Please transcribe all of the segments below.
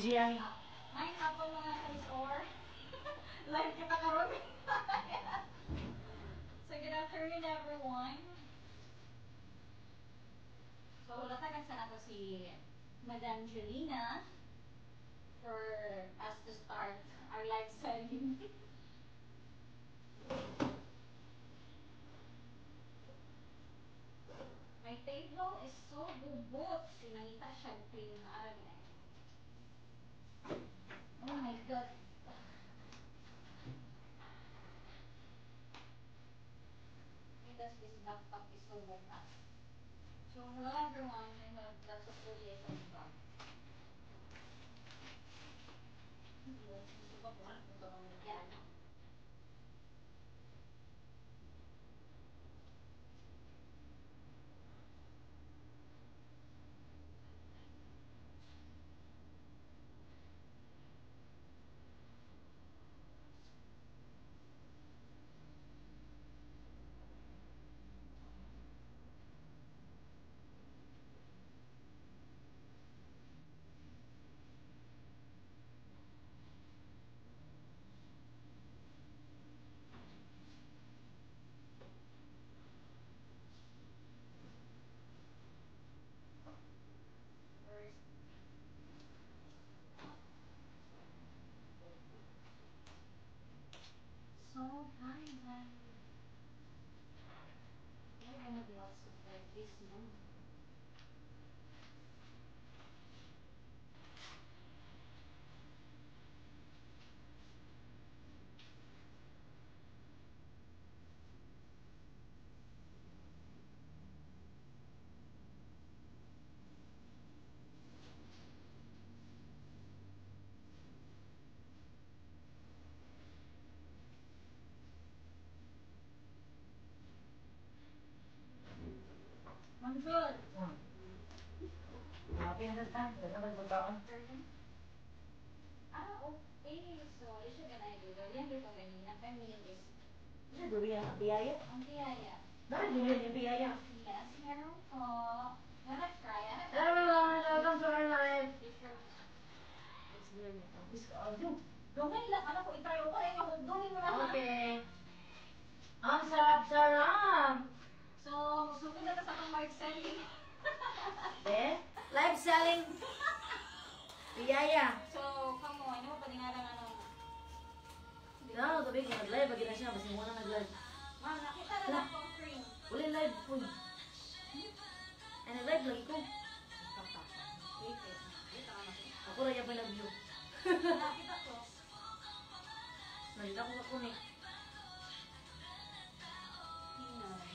Busy ay. May hapon mga ka-or. Live kita karon. So good afternoon everyone. So latagan sa nato si Madam Jelina for us to start our live selling. My table is so bubot. Sinangita siya clean na araw na. Oh my God. Because this laptop is so bukas. So hello everyone. I have lots of goodies on the bag. Yan. So fine. You're gonna be also like this, no? Manjul! Pinagdagtan. Dapat magbaon. Okay. So, issue ka na ito. Yan dito kanina. 5 million is Ano durian ang biyaya? ang tiyaya. Bakit durian yung biyaya? Yes, meron po. Hanap try. Hello everyone! Welcome to our live! It's good. Dungay lang. Ano ko itry ko rin yung dungin mo na. Okay. Ang sarap-sarap! So, sugod na ka sa itong live selling. Eh? Live selling! Biyaya! So, kamo, ano mo paningalan ano? No, tabi ko nag-live. Pag na siya, basta mo na nag-live. Ma'am, nakita na lang kong cream. Uli live po. Ay, nag-live lagi ko. Wait. Wait, ako na. Ako rin yung pinag-view. Nakita ko. Nalita ko ka kunik. Hinay.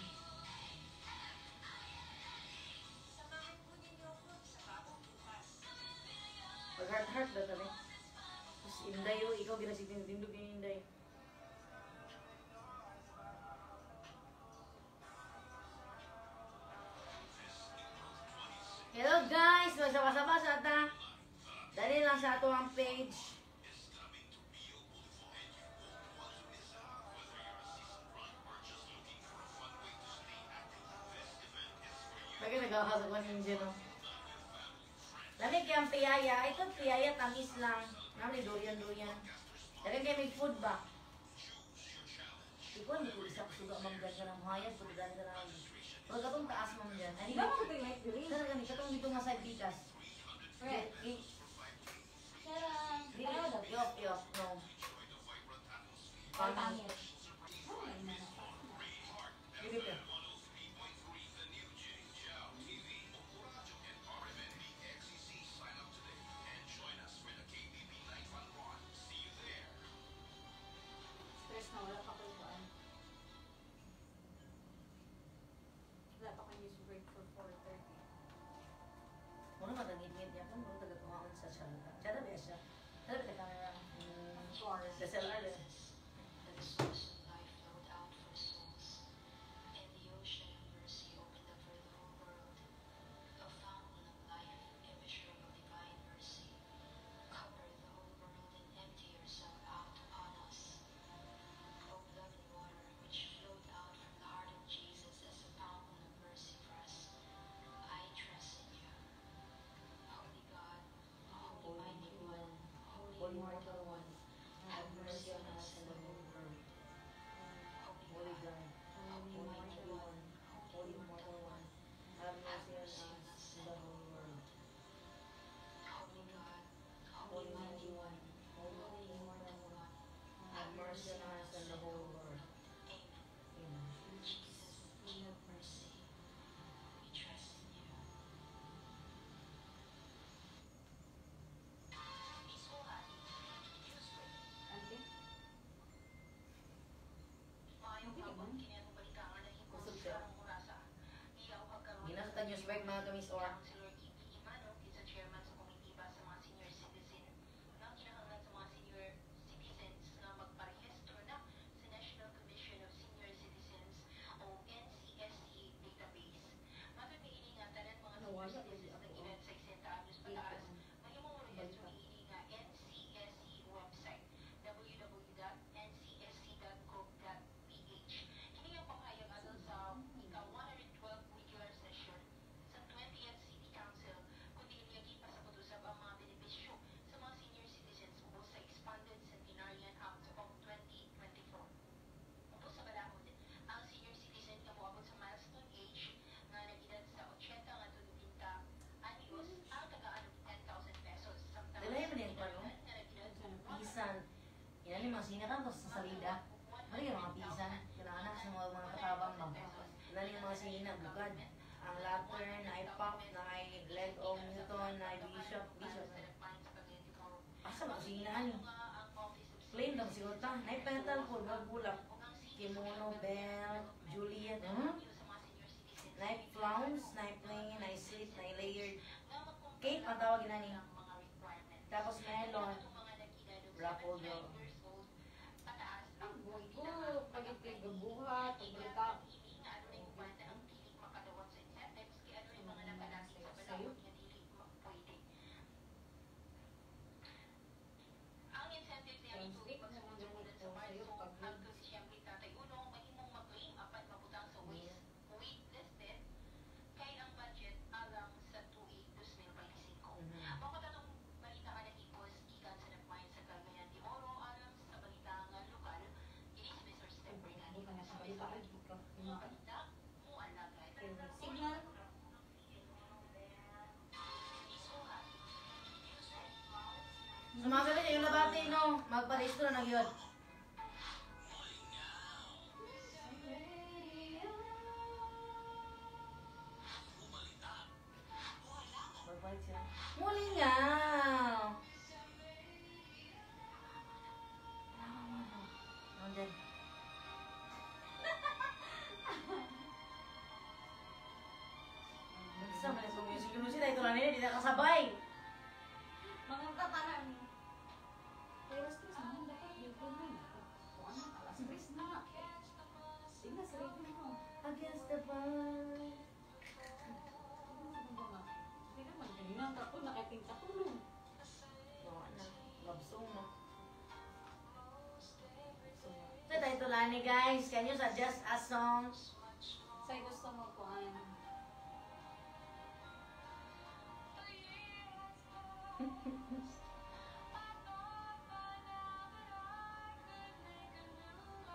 Pag heart-heart ba tabi? Tapos Inday o, ikaw ginasitindindog yung Inday. Hello guys! Magsama-sama sa ata. Dali lang sa ato ang page. Bagay nagkakasok ko ninyo, no? Lamig yung piyaya. Ito piyaya, tamis lang. Namin, durian-durian. Dali kayo may food ba? Ikaw, hindi ko isa suga mamgan ka ng hayag. Pagdaan ka ng... Pag katong taas mamgan. Ano Di ba mo ito yung light green? Talaga ni katong dito nga sa bigas. Red. Sarang. Yok, no. Ay, pangit. Give it Stress na wala pa ko ito. Wala pa ko news break for 4:30. Muna matangit-ngit niya kung muna taga-tumaon sa Shalata. Tsada ba siya? Tsada ba ka camera? Course. The seller. The source of life flowed out for souls, and the ocean of mercy opened up for the whole world. A fountain of life, immeasurable divine mercy, cover the whole world and empty yourself out upon us. O lovely water, which flowed out from the heart of Jesus as a fountain of mercy for us, I trust in you. Holy God, Holy Mighty One, Citizen ng edad 60 anyos pataas, mahimo mo rin sa niini nga NCSC website www.ncsc.gov.ph. Kini ang panghayag adto sa ika-112 regular session sa 20th City Council kundi niya gipasabot usab ang mga benepisyo sa mga senior citizens ubos sa expanded Centenarian Act of 2024. Ubos sa balakod, ang senior citizen nga moabot sa milestone age nga nag-edad sa 80 ngadto 90 anyos ang tagaan og 10,000 pesos samtang Dalayan mo din, senior ano? nga nag-edad sa Pisan. Yan yung mga sinatan to sa salida. Ano yung mga pisan? Kailangan sa mga katabang ba? Yan yung mga sinina, bukad. Ang Latter, na pop, na leg of Newton, na bishop. Asa ba sininahan eh? Plain lang siguro ta. Na petal po, bulak. Kimono, bell, Juliet. Na flowers, na plain, na slit, na layered. Cake, ang tawag na niya. Tapos melon. Raffle daw. Pagiging gabuhat, pagbalik Ang incentive niya ituloy pagsumunod sa Marso hangtod Disyembre 31 mahimong mag-claim apan mabutang sa waitlisted kay ang budget alang sa tuig 2025. Makatanong balita ka nahipos gikan sa nagmahin sa Cagayan de Oro alang sa balita nga lokal kini si Mr. Step Bernani sa balita mo alagay. signal. Sumagali kayo nabati, no? Magpa-resto na nagyod. Magbalik siya. Muli nga! Ano dyan? Nagsama na sa music. Ito na nila, di na kasabay. Mga tatanan. Pero stress naman dapat dito na. Kung ano, alas stress na. Tingnan sa radio mo. Against the bar. Hindi naman, kanina ako nakatingka tulong. Oo, na. Love song, no? So, ito lang ni guys. Can you suggest a song? Sa'yo gusto mo po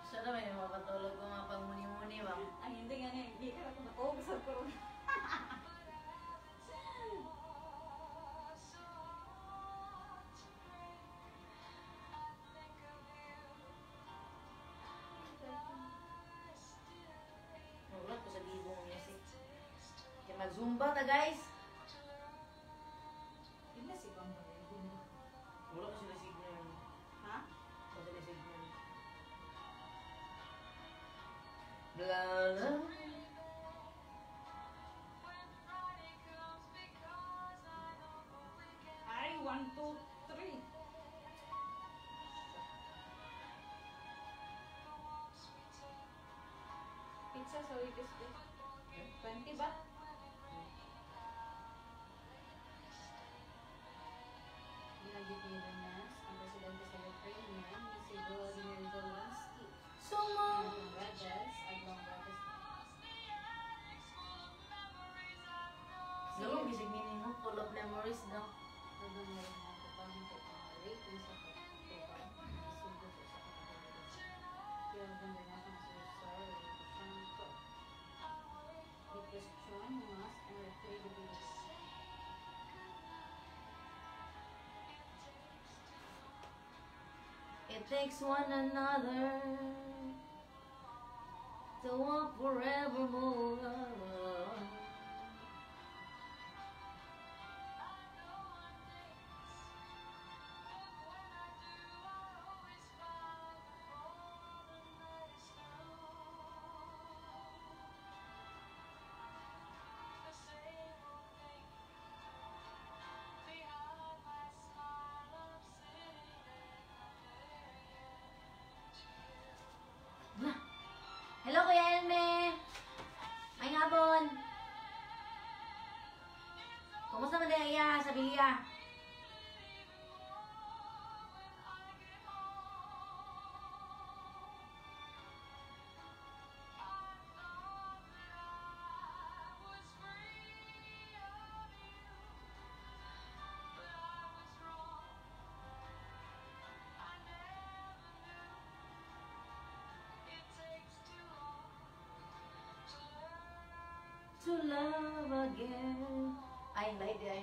So, naman yung mapatulog ko mga pangmuni-muni ba? Ang hindi nga niya, hindi ka na kumatawag sa kurong. Magulat ko sa bibong music. Kaya mag-zumba ta guys. Yun na si Bamba. Wala ko sila signal. Ha? Wala sila signal. Bla bla. Ay, 1, 2, 3. Pizza, sorry, this is 20 ba? Ginagit ni Danas, ang presidente sa Ukrainian, si Volodymyr Zelensky. Sumo! Ang Rajas, Aglong Rajas. Dalawang gisig meaning mo. Full of memories daw. Naging na rin ako pang rating sa pagkukuha. Isugo sa kapatid. Kaya ganda na kang sorry. Siyangko. Di question mas and credibility. It takes one another to walk forevermore. Hello, Kuya Elme! May hapon! sa Bilia. To love again. Ay, lahi di ay.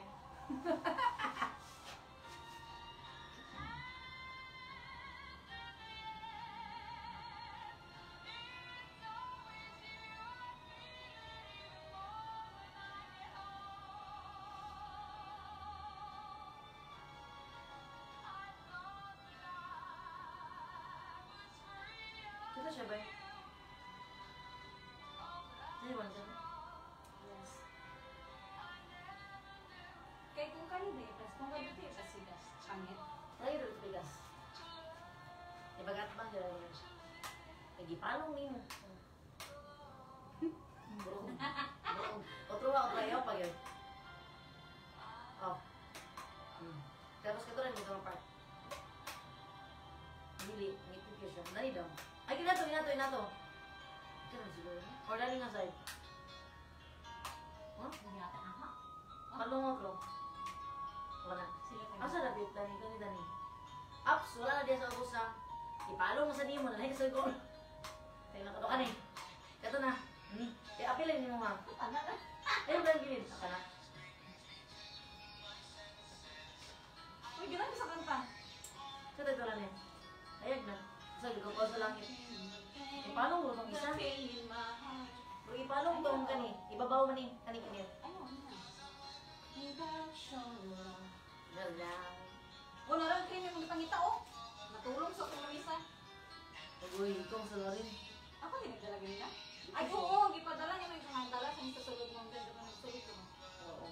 Kita siya ba? Ay, wala siya. Yes. Kaya kung kayo ba ipas, kung kayo ba ipas sila, pangit. Lagi rin ito bigas. Ibagat ba dyan yun? Nagipalong nino. Burong. Burong. Otro ba, otro ayaw pag yun. Oh. Tapos ka to rin, ito ang part. Dili, ngipit ka siya. Dali daw. Ay, kinato. Kaya siguro. Or dali nga side. Huh? Hindi ata aha. Palungog lo. Wala. Sila kayo. Asa na bit dani dani. Ups, wala na diya sa ubusa. Ipalong mo sa nimo na sa gol. Tayo na kato ni. Kato na. Kaya apilin nimo ha. Ano na? Ayun lang gilid. Aka na. Uy, gano'n sa kanta. Kato ito lang eh. Ayag na. Sabi ko sa langit. Ipalong mo tong isa. Pero ipalong tong kani. Ibabaw man ni kani. Ano na? Without your love. Wala. O, narang cream yung pangita, oh. Natulong sa kong lamisa. Uy, ikong sa rin. Ako din nagdala ganyan na? Ay, oo, gipadala niya may kumandala sa sa sulod mong ganda ko nagsulod ko. Oo.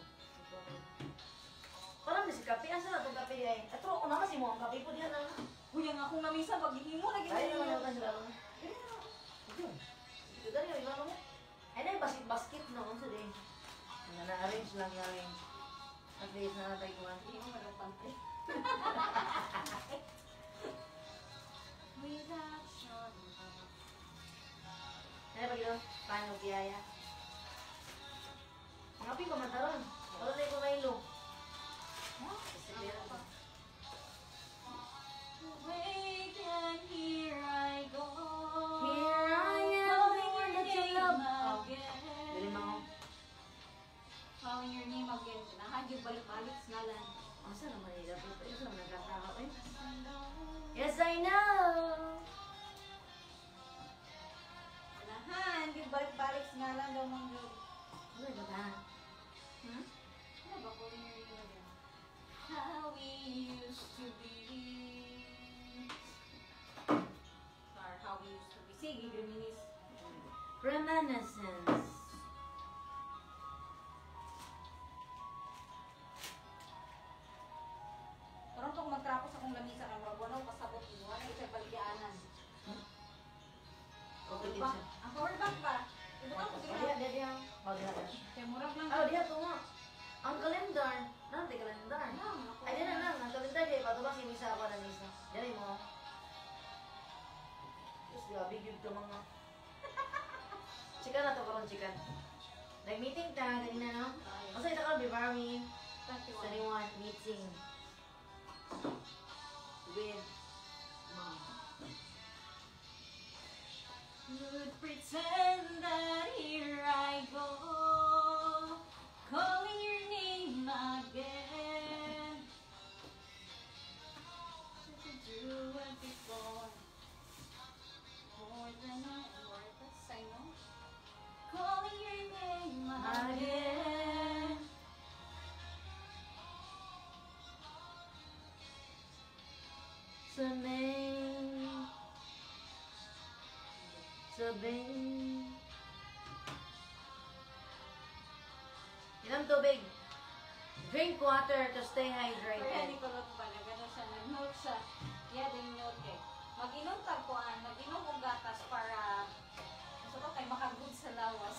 Parang na si kape. Asa na itong kape ay? Ito, ako naman si mo. Ang kape po diyan na. Uy, ang akong lamisa, maghihimo na Ay, ganyan naman niyo. ako sila. Ito gani yung iba mo. Ay, na yung basket na kung sa day. Na-arrange lang yung at least na natay ko. Hindi mo magpantay. Without your love. Ano ba gino? Paano kiyaya? Mga pi kumantaron. Wala na yung kumailo. Wake and here I go. Here I am, the one that you love. Oh, Again. dili mo. Calling your name again. Nahadyo balik-balik sa ngalan. Asa naman nila po? Asa naman nagkasama ko eh? Yes, I know! Nahan, yung balik-balik sa ngalan daw mong gawin. Ano ba na? Hmm? Ano ba calling your name again? How we used to be. Or how we used to be. Sige, Griminis. Reminiscence. Karon tong magtrapos akong lamisa kay murag wala ko pasabot ni wala siya baligyanan. Okay din Ba? siya. Ang power bank ba? Ibutan ko Oh, sige. diya, diya. Oh, diya. Kay murag lang. Oh, diya, ito nga. Ang kalendar. Nanti kalendar. Ay, diyan na lang. Ang kalendar diya. Patubang si Misa ako na Misa. Diyan mo. Diyos, grabe, good ka mga. Chikan na to karon chikan. Nag-meeting ta, ganina no? Masa ita ka, Bibarmi. 21 meeting. With mom. Would pretend that here I go, calling your name again. To do it before, more than I know. Calling your name again. Sabihin. Sabihin. Ilang tubig? Drink water to stay Kaya hydrated. ni Kulot ba na gano'n siya, nag-note siya. Yeah, din note eh. Mag-inom tagpuan, mag-inom og gatas para gusto ko kay makagud sa lawas.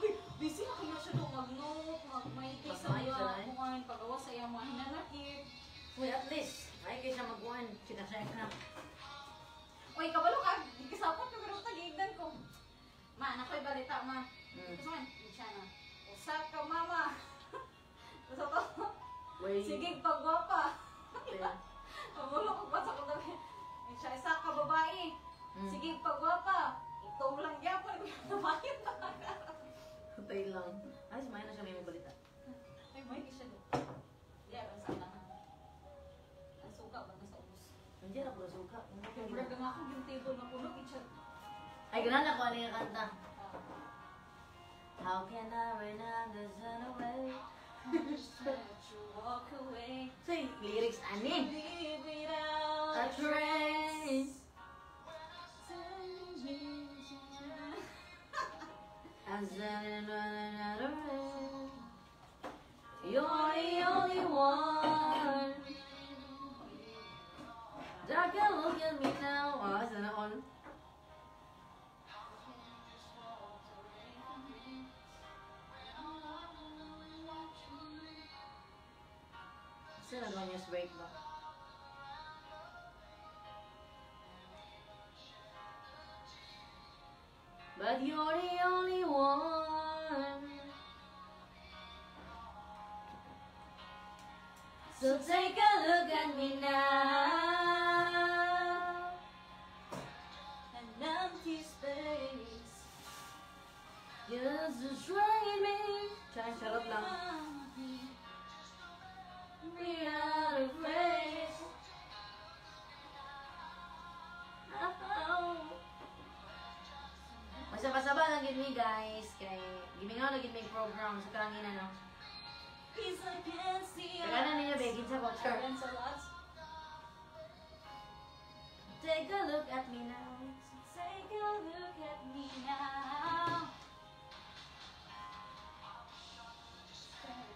Uy, busy ako na siya doon mag-note, mag-maitay sa Mag-maayos mga na eh. kung Uy, at least, ay kayo siya mag-1. Check na. Uy, kabalo ka. Ikisapot ko pero tag-igdan ko. Ma, nakoy balita, ma. Gusto mo, siya na. Usa ka, mama. Gusto to. Uy. Sige, pagwapa. Yeah. Amulo ko pa sa kulabi. Siya isa ka babae. Sige, pagwapa. Itong lang yapon. Bakit na? Patay lang. Ay, sumayin na siya may balita. Ay, may siya doon. Diyan, ang sana. Ang suka ba na sa ubos? Nandiyan ako na suka. Siyempre, nga ako yung table na puno. Ay, ganun ako ano yung kanta. How can I run the sun away? Walk away. So, yung lyrics ani. Live without A trace. I'm standing on another way. You're the only one that can look at me now. Oh, sana all. Sana ba news break ba? But you're the only one. So take a look at me now. An empty space. Just destroy me. Try shut up lang. We are afraid. Masaba-saba lang gid mi guys kay gimingaw na gid mi program sa kangin ano. Peace I can't see. Kaganan ninyo begin sa culture. Friends a lot. Take a look at me now. Take a look at me now. Turn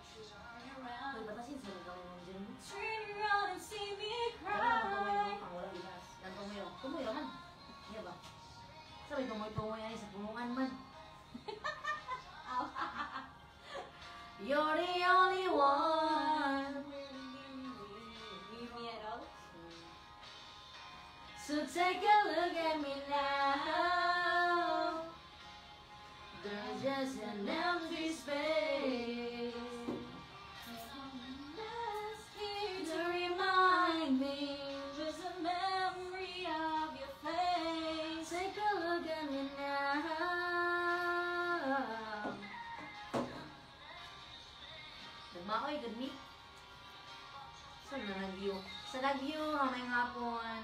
around. Uy, batasin sa mga mga dyan. Turn around and see me Wala na tumoy cry. ang wala bilas. Yan tumoy. Tumoy man. Iya ba? Sabi tumoy yan sa pumungan man. You're the only one. Leave me at all. So take a look at me now. There's just an empty space. Last here To remind me. there's a memory of your face. Take a look at me now. Nagmaoy, good meet. Saan na nag-view? Sa nag-view, hamayng hapon.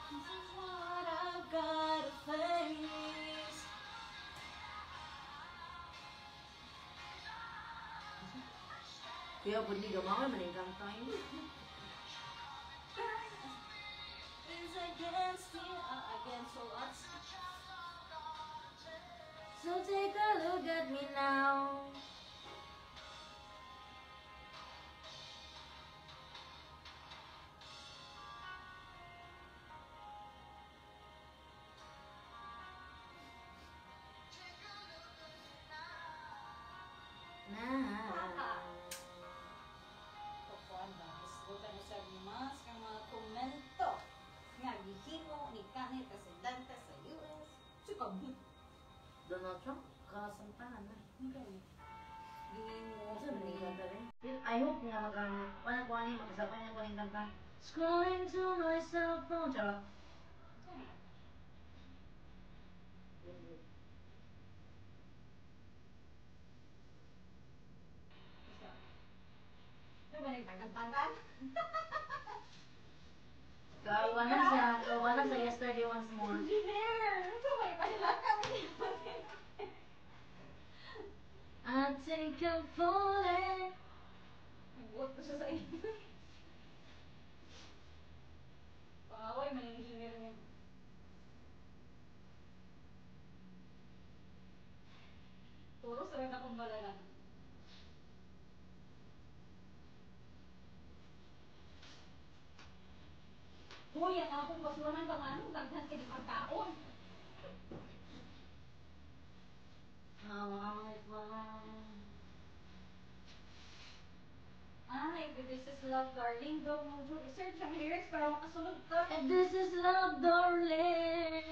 This is what I've got to face. Kuya, pwede gamawa, maning kantay. Is against you, against what? So take a look at me now. Now. Kukuan ba? Isbutan mo sa mas kang mga komento nga gihimo ni kanil presidente sa US. Sukab. Donald Trump, kasamtahan na. Gihimo. Saan ba nila rin? I hope nga wala ko ani, makasapay niya ko yung kanta. Scrolling to my cell phone. Charot. Ano ba nagtangkan-tangkan? Kawanan sa yesterday once more. Engineer! Ito ba yung kanilakan? I think I'm falling. Nagbuot ko siya sa inyo. Pangaway man yung engineer niya. Puro sa rin akong malalan. Hoy, ang akong basuran bang ano, daghan ka di pagkaon. Ay, this is love, darling. Go mo If this is love, darling,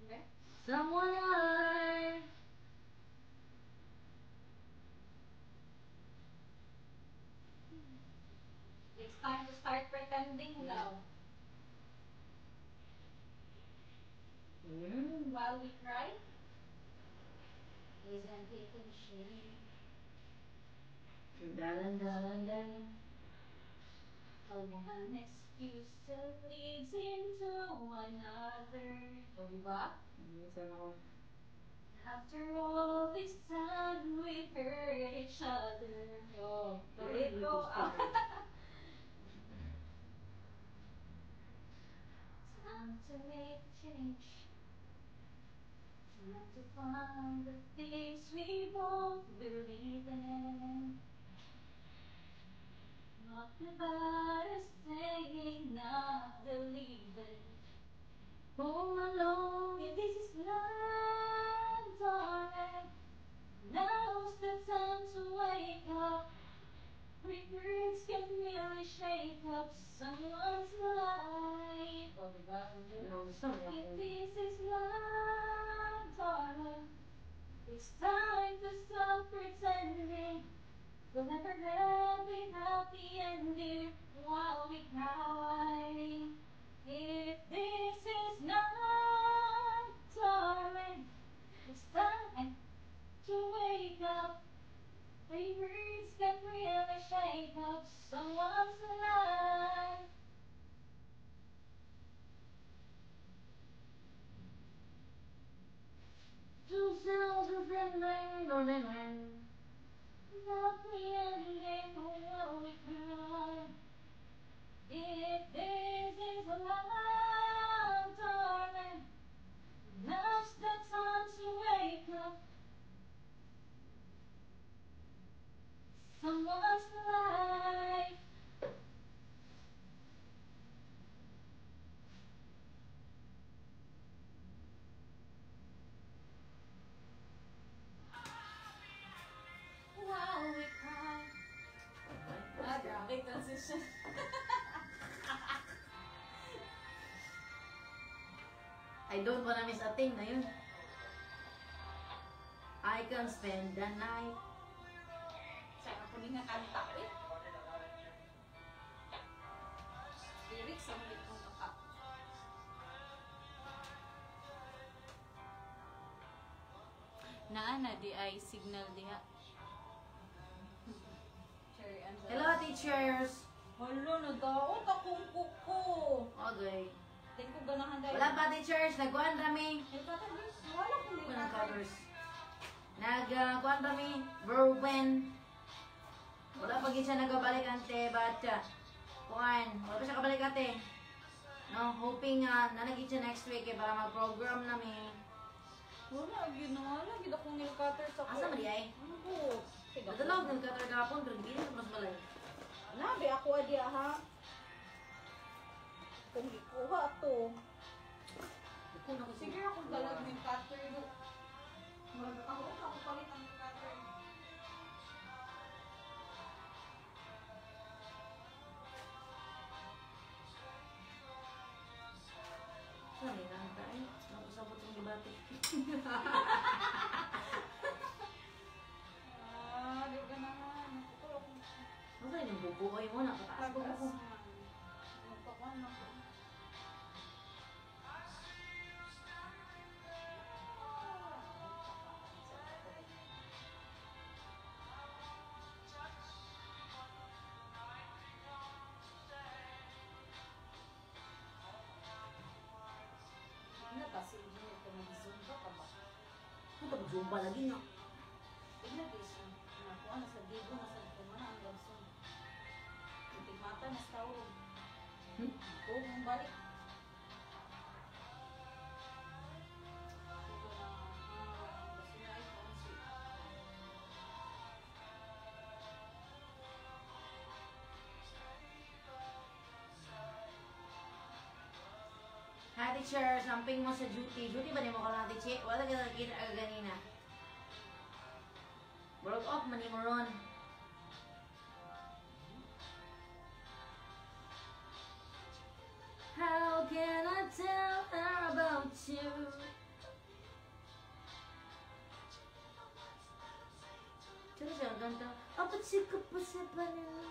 Okay? someone I It's time to start pretending now. While we cry, isn't it a shame? Dalan, dalan, dalan. One excuse leads into another. Diba? Minsan ako. After all this time, we've hurt each other. Oh, let it go out. Time to make a change. Time to find the things we both believe in. Not about us saying not believing. Home alone. If this is love, darling, now's the time to wake up. Regrets can really shake up someone's life. Ano, gusto mo If ako? this is love, darling, it's time to stop pretending. We'll never end without the ending while we cry. If this is not, darling, it's time to wake up. Favorites can really shake up someone's life. Two sounds of friendly, darling. Not the ending while we cry. If this is love, darling, now's the time to wake up. Someone's life. While we cry. Grabe transition. I don't wanna miss a thing na yun. I can spend the night. Sa ako ni nga kanta eh. Lyrics ang ulit kong kaka. Naana di ay signal diha. Cherry Angela. Hello, teachers. Hala, nadaot akong kuko. Okay. Tingko ganahan dahil. Wala pa, teachers. Nagkuhan kami. Wala kong Kung ng covers. Nagkuhan kami. Whirlwind. Wala pa gid siya nagabalik ante, batya. Kuhan. Wala pa siya kabalik ate. No, hoping nanagid siya next week eh, para mag-program namin. Wala, ginawala. Gid akong nilcutter sa ko. Asa mo di ay? Ano po? Nadalaw ng katar gapon, pero hindi na mas malay. Nabi ako adi ha. Kung ikuha to. Kung ako Sige akong dalag ng cutter do. Murag ako palit ang cutter. Sorry, nanta eh. Napasabot yung debate. Di ka naman. Nakukulo ko. Masa yung bubuoy mo, nakataas ba ako? Magpakuan ako. Ano ba si Engineer ka nag-zumba ka ba? Ano ba, zumba lagi na? Tignan guys, nakuha na sa bigo na sa kumana ang gabson. Itigmata na sa tao. Oo, kung balik. Siguro na, gusto na ay konsi. Ha, teacher, samping mo sa duty. Duty ba di mo ka lang, teacher? Wala ka nakikita ka ganina. Broke off, mani mo ron. How can I tell her about you? Sino siya ang kanta? Apat si ka pa sa panila.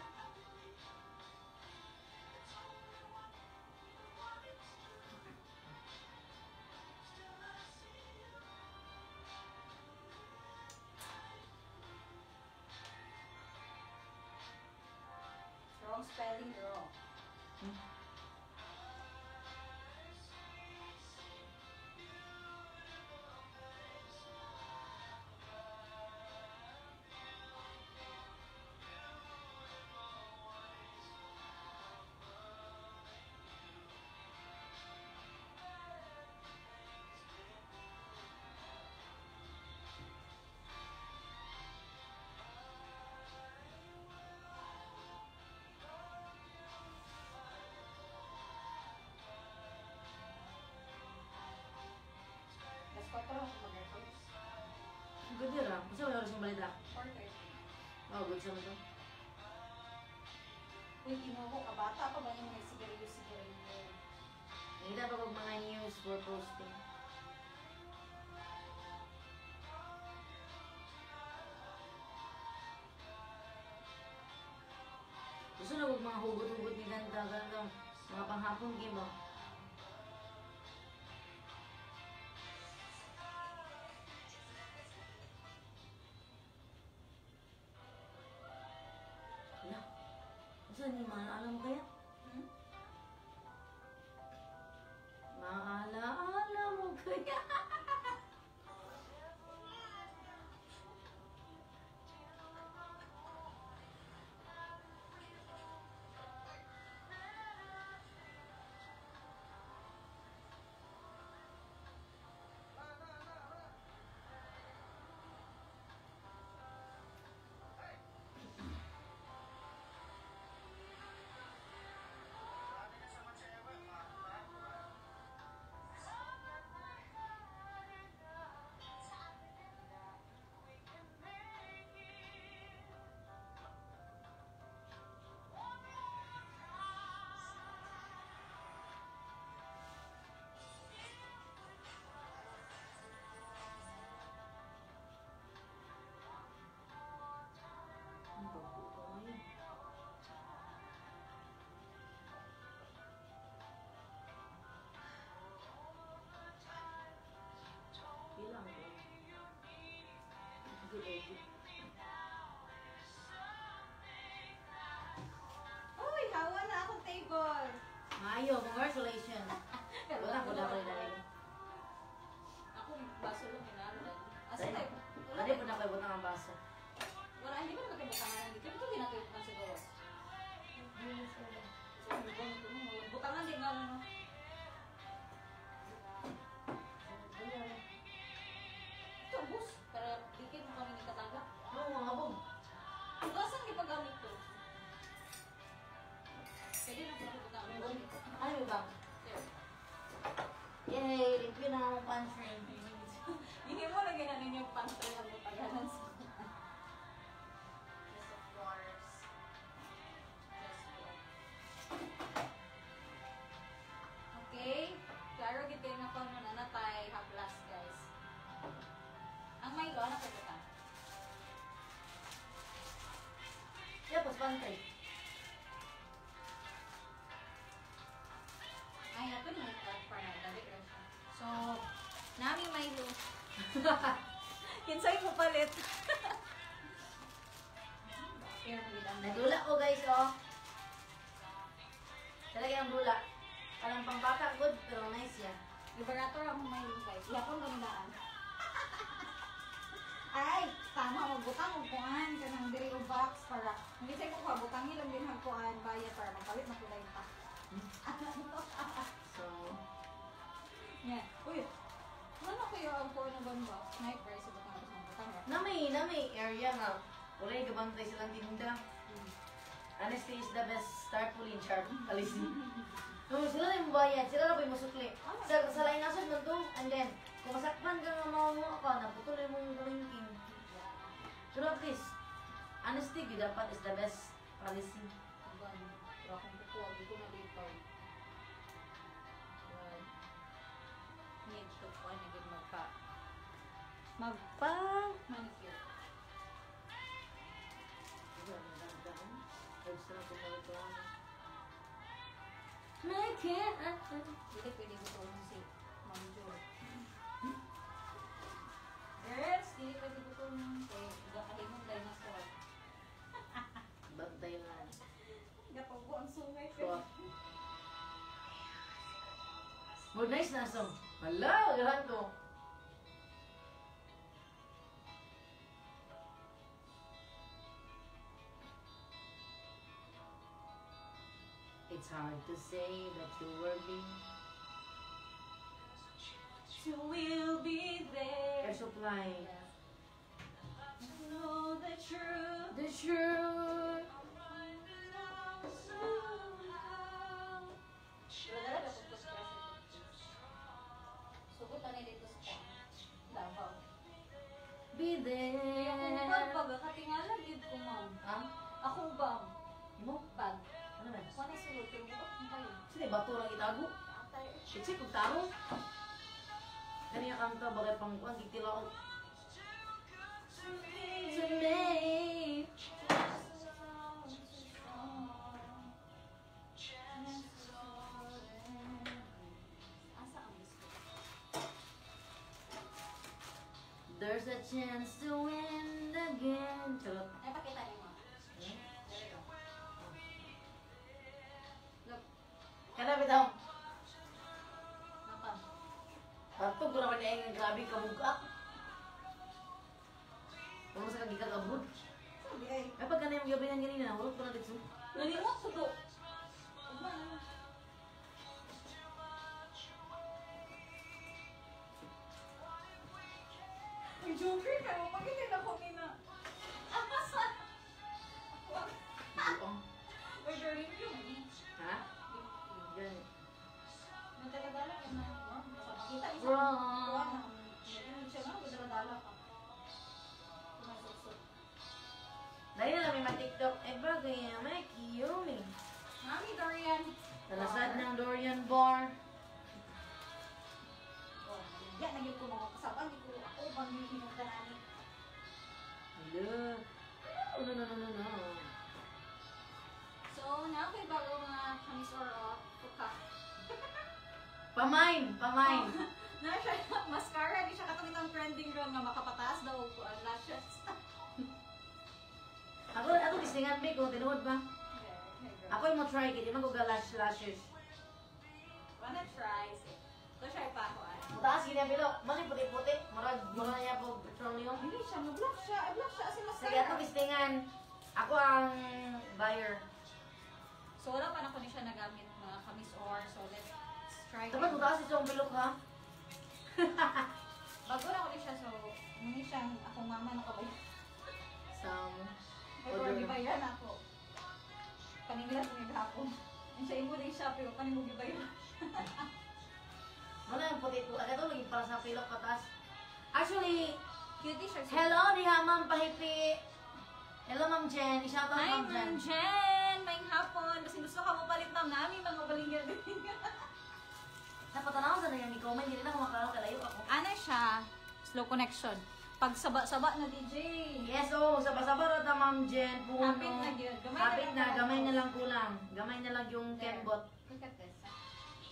Wrong spelling, wrong. Las 4 ako mag-record. Good yun ah. Gusto mo yung oras yung balita? 4:30. Oh, good sa mo to. Uy, ginuho ka bata pa ba yung may sigarilyo-sigarilyo? Nakita pa pag mga news for posting. Gusto na huwag mga hugot-hugot ni ganda, ganda. Mga panghapon game ba? Wala. Gusto niyo maalaala mo kaya? Hmm? Maalaala mo kaya? Ang bago ko ngayon. Bilang ko. Good. Uy, hawa na akong table! Mayo, congratulations. Wala ko dapat dahil. Ako, baso lang kinala. Asa Dahil, tayo? Pwede po na kayo butang ang baso. Wala, hindi ba naman kayo butangan dito? Ito din natin butangan sa gawas. Butangan din nga, ano? Ito, bus. Para dikit mo kami ni Katanga. Oo, mga bong. Tugasan di paggamit ko. Pwede na pala butangan mo. Ano ba? There. Yay! Review na akong pantry. Hindi mo lagi na ninyo pantry ang butaganan sa Yes, of course. Okay. Klaro gid kayo na kono na natay haplas, guys. Ang may lo, ano kayo ba? Yeah, pas pantry. Ay, nato na para dali ra siya. So, nami may lo. Kinsay mo palit. Pero magandang Nagdula ko guys, oh. Talaga ang dula. Parang pambata, good, pero nice yan. Liberator ang may lo, guys. Yapon gandaan. Ay, tama, magbutang og kuan kanang diri og box para hindi say ko kabutang ilang din hagkuan bayad para magpalit na kulay pa. So, Yeah. Uy. Ano kayo ang kuan ng bamba? Sniper sa butang sa butang. na may area nga. Wala yung gabantay silang tinda. Honesty is the best. Start pulling sharp. Alisin. No, sila na yung bayad. Sila na pa yung masukli. Sa lain nasod mo to. And then, kung masakpan ka nga mga ka, naputol yung mong galingking. Pero at least, honesty, yun dapat is the best policy. Ban, ra kung kukuha dito na dito. ito po ay naging manicure. Hindi pwede butulong si Ma'am Jo. Girls, hindi pwede butulong si Gakalimong Dinosaur. Bantay na. Gapago ang sungay So, more nice na song. Hala, gahan ko. It's hard to say that you're worthy. You will be there. Air supply. To know the truth. The truth. Sugot na dito sa Davao. Be there. Yung bag baga, katingala gid ko, ma'am. Ha? Akong bag. Mo? Bag. Ano na? Kung sulod, pero bukot mo kayo. Sino bato lang itago? Kasi kung taro. Kanya kanta bagay pang kuan gitila ko. To me. Asa ang gusto? There's a chance to win again. Charot. Ay, pakita niyo, ma'am. Look, Kana bitaw. nakam. Parto ko naman niya yung grabe kabugak. Kung sa kagigal abot. Sabi ay, Ay pag kanay yung gabi ng ganina, hulog ko na dito. nalimot sa to. Ang joker ka, magiging ako nina. Asa? Buong. Or the review, eh. Ha? Yan. Nagdala-dala ka na. Makita isa. Wrong. Nagdala siya nga, nagdala ka. Pumasok-sok. Dahil na lang may ma-tiktok. Eh bagay, may kiyumi. Mami, Dorian. Talasad ng Dorian Bar. Oh, yan, naging ko mga kasama. Hindi ko ako bang hihinong ka namin. Hello. Oh, no, no, no, no, no. So, na kay bago mga kamis or puka. Pamain, pamain. Na siya, mascara, di siya katawid ang trending ron na makapataas daw ko ang lashes. Ako distingan ba ko, tinuod ba? Ako yung mo try, kaya di man ko lashes. Wanna try? So, siya pa ako ay. Mataas gini ang bilo. Mali puti-puti. Marag mura niya po petroleum. Hindi siya, mag-block siya. I-block siya kasi Sige, ako mascara. distingan. Ako ang buyer. So, wala pa na ko ni siya nagamit mga kamis or. So, let's try. Dapat mataas ito ang bilog ha. Bago na ko ni siya. So, muni siyang akong mama na kabay. Some Pero order. gibayan ako. Kanila ko ni hapon. And siya imo din siya, pero kanimo gibayan. Ano yung puti-puti? Ito lagi para sa pilok patas. Actually, Cutie siya. hello diha Ma'am Pahipi. Hello Ma'am Jen. I-shout out Hi, Ma'am Jen. Ma'am Jen! May hapon. Kasi gusto ka mo palit ng namin mga balingyan din. Napatanaw sa nangyang i-comment. Hindi na kumakalaw kalayo ako. Ano siya? Slow connection. Pag saba-saba na DJ. Yes, oh. Saba-saba rin na Ma'am Jen. Puno. Hapit na yun. Hapit na. Gamay na lang kulang. Gamay na lang yung kembot. Look at this.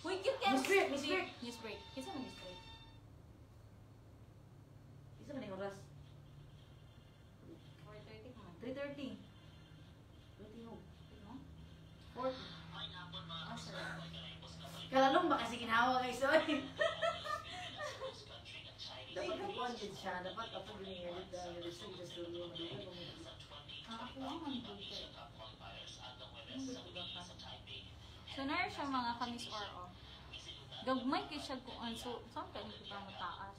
Uy, cute yan. Miss Brick, Miss Brick. Miss Brick. Kisa mo Miss Brick? Isa man yung oras? 4:30 mo. 3:30. 20 ho. Ano? 40. Ah, sorry. Kalalong ba kasi ginawa guys? Sorry. Dapat i-content siya. Dapat ako ginigalit na resume sa studio. Ako ang handle. So, narin siya mga kamis or o. Gagmay kay siya kung so, saan ka nito ba mataas?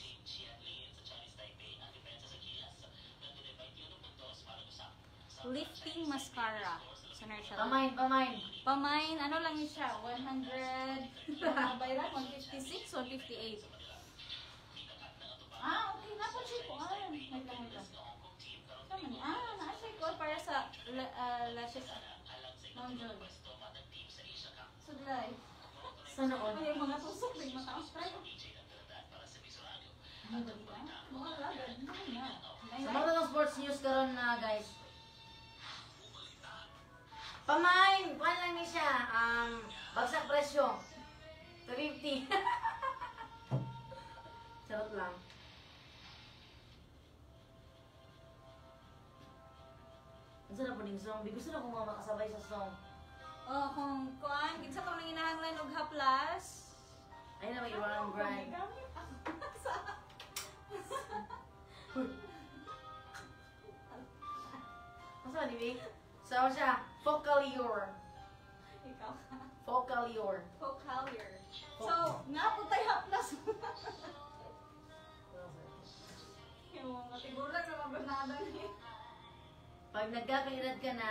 Lifting mascara. So, narin siya. Pamain, pamain. Pamain, ano lang yun siya? 100, bayran, 156 o 158? Ah, okay. Napon siya ko. Wait lang, wait lang. Saan man? Na-siya ko para sa lashes. Ma'am John. Sudlay. Sana all. Ay, mga tusok, may mataas tayo. Ano ba ito? Mga lagad. Sa mga ng sports news karon na guys. Pamain, kuha lang ni siya. Bagsak presyo. 250. Charot lang. Ang sarap po ng song. Gusto na kung makasabay sa song. Oh, kung kuan, kinsa pa man inahanglan og haplas. Ayun na may run brand. Gamit ako sa Ang sarap, Dibi? So siya, Focalior. ikaw ka. Focalior. Focalier. So, nga po tayo haplas. Yung matigulan na mabernada niya. Pag nagkakairad ka na,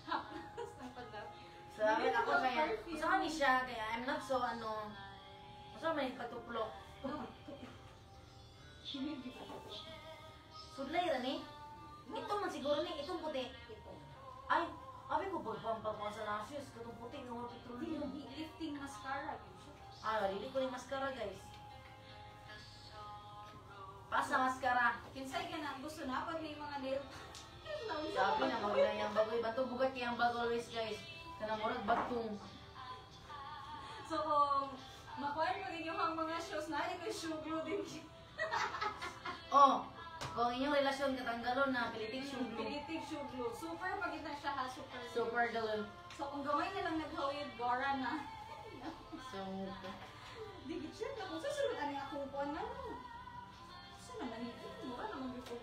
Haplas ng padap. sabi ako kaya, gusto kami siya, kaya I'm not so gusto kami patuplok. Sudlay rin eh. Ito man siguro ni, itong puti. Ay, abi ko pagpampag mo sa lashes, katong puti nga mga petroleum. Lifting mascara. yun siya. Dili ko yung mascara guys. Pasa mascara. Kinsay ka na gusto na pag may mga nail. Sabi na magula yung bagoy. Bato bugat kayang bago always guys. Kanamurag bagtong. So kung makuha mo din yung mga shows na, ito yung shoe glue din. Oh, kung inyong relasyon katanggalon na piliting shoe glue. Pilitig shoe glue. Super pagkita siya ha, super. Super glue. So kung gamay na lang naghawid, Gora na. So, Digit siya na kung susunod ani akong kuha na. Saan naman ito? Mura naman dito.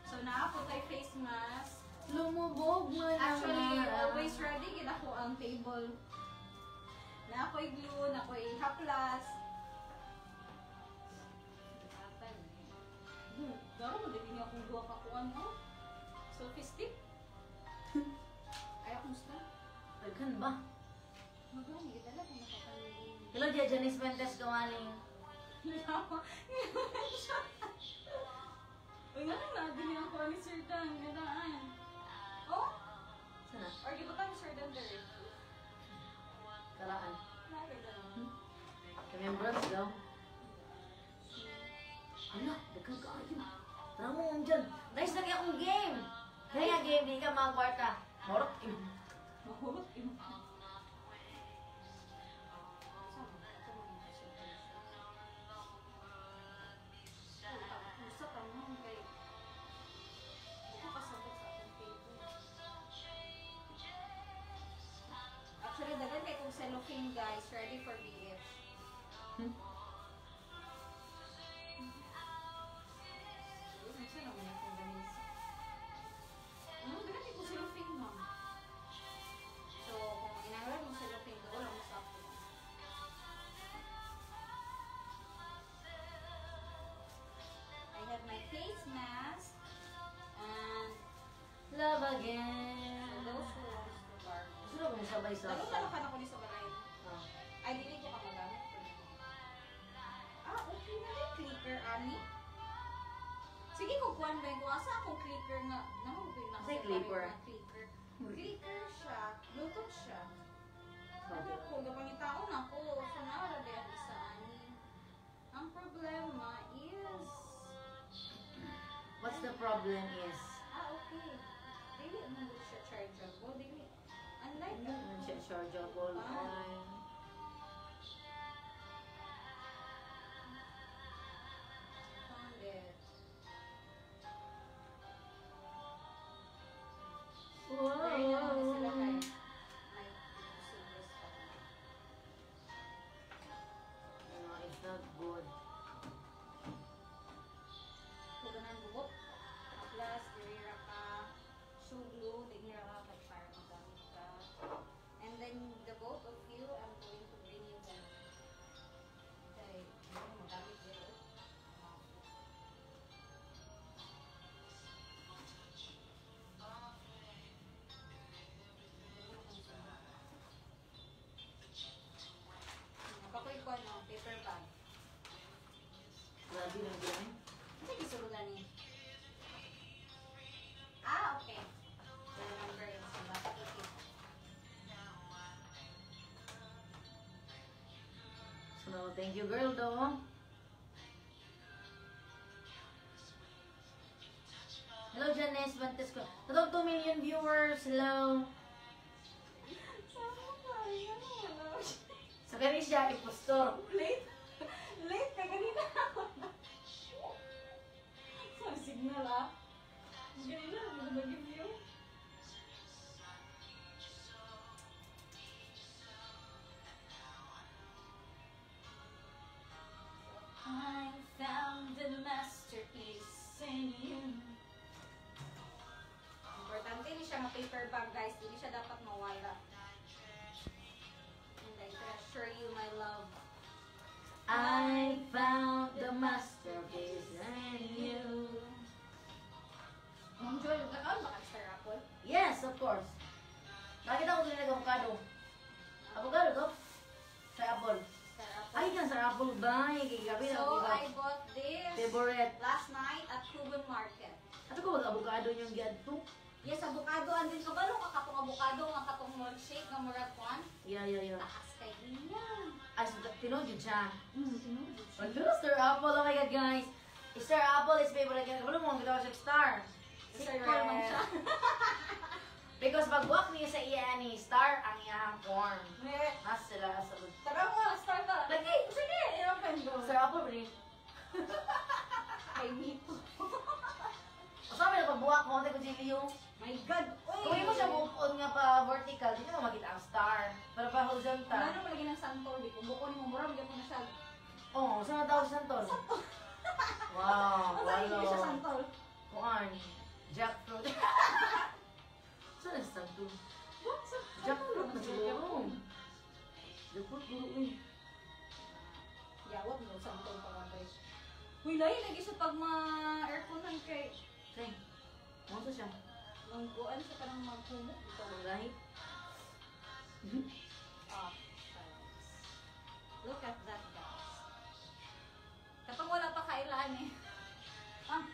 So naapot tayo face mask. lumubog mo na. Actually, always ready. Kita ko ang table. Na ako'y glue, na ako'y haplas. Garo mo din niya akong duwa kakuan mo. Selfie stick. Ay, akong sta. Daghan ba? Magani, kita lang kung nakapalingin. Hello, Janice Mentes Kawaling. Uy, nga nang nabili ako ni Sir Dan. Ganaan. Oh? Sana? Or gibutan ni Sir Dan there. Karaan. Nagagano. Remembrance daw. Ala, daghan ka ayo. Ramo mo dyan. Nice na kaya akong game. Kaya game, di ka mga kwarta. Morot kim. Mahulot yun. Gusto ka mo kay ako kasabot sa akong table. Actually, dagan kay kung cellophane guys, ready for BF. Saan naman yung kung ganis? Dagan kay kung cellophane ma'am. So, kung inangalan mo cellophane, doon lang mo sa ako. I have my face mask and Love again. those who wants to bar. Gusto na kong sabay sa Nagutalakan ako ni sa balay. Ah. Ay, dili ko ka magamit ko. Okay na yung clicker, Ani. Sige, kukuhan ba yung asa akong clicker nga. Naman ko yung Kasi clipper. Clicker. Clicker siya. Bluetooth siya. Ano Bakit? ko, gapangitaon ako. So, nakalagay ang isa, Ani. Ang problema is... What's the problem is? Okay. Dili naman mo siya chargeable. Dili. Unlike Ano siya chargeable? Ay. found it. Very naman na sila kay may silver stuff. No, it's not good. Tuganan bubot. Plus, dirira ka. Shoe glue. Dirira ka kay para magamit ka. And then, the both of you, I'm going to bring you them. Okay. Ano, magamit dito. Napakoy ko, no? Paper bag. Grabe lang yan. Ano gisurugan ni? Okay. I remember yung sa bata ikit. Sunod thank you girl do. Hello Janice, Bantes ko. Tatong 2 million viewers. Hello. Sa kani siya impostor. Late ka kanina. Sa signal ah. Ganina, hindi ba mag-review? I found the masterpiece in you. Importante ni siya nga paper bag guys, hindi siya dapat mawala. And I treasure you my love. I found the masterpiece in you. Ma'am Joy, nagkakaon ba ka-star apple? Yes, of course. Nakita ko din nag-avocado. Avocado to? Sa apple. Star apple. Ay, yan sa apple ba? Gabi na So, ako I bought this favorite. last night at Cuban Market. Ato ko mag-avocado yung giad to? Yes, avocado. Andin ka ba nung kakatong avocado, nga katong milkshake, nga murag kwan? Yeah. Taas kay niya. Ay, so, tinod yun siya. Tinudod siya. Hello, Star Apple. Oh my God, guys. Star Apple is favorite. Wala mo, ang gitawa siya star. Star man siya. Because pag-walk niya sa iya ni Star ang iyang form. Eh, Mas sila sa tara mo, star ka. Lagi! Sige, i-open ko. Star Apple rin. Kay Mito. Sabi na pag-walk mo, ko si Leo. My God. Uy! Kung mo siya bukod nga pa vertical, hindi mo makita ang star. Pero pa horizontal. Ano malagi ng santol? Di kung buko ni mo, mura, bigyan ko na siya. Oo, saan na tawag sa santol? Wow, Ang lagi walo. siya santol. Kuan, jackfruit. Saan na sa santol? Jackfruit na siguro. Jackfruit, guro. Yawat mo, santol pa ka guys. Uy, lahi, lagi siya pag ma-airconan kay... Okay, ano sa siya? Mangguan siya parang magkumot. Ito. Ang gahi. Ah, silence. Look at that, guys. Kapag wala pa kailan eh. Ah,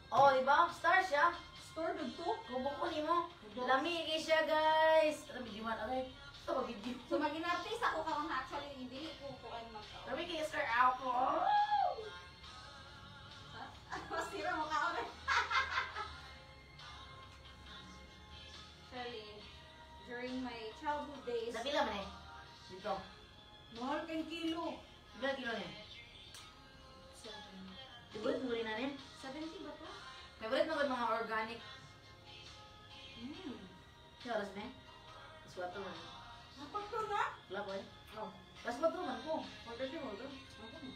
Oh, diba? Star siya. store dito. Kung bukuli mo. Lami siya, guys. Ano, video man? Okay. Ito ba video? So, mag-inartist ako karon actually, hindi ko kuan magkaon. Lami kay Star Apple. Masira mo ka ulit. Actually, during my childhood days, Napila man eh. Dito. mahal kang kilo. Ilan kilo niya? 70. Favorite mo rin na rin? 70 ba to? Favorite mo ba mga organic? Hmm. Siya oras na eh? Paswato man. Napagto na? Wala ko eh. Oh. Paswato man ko. Order din mo ito. Ano?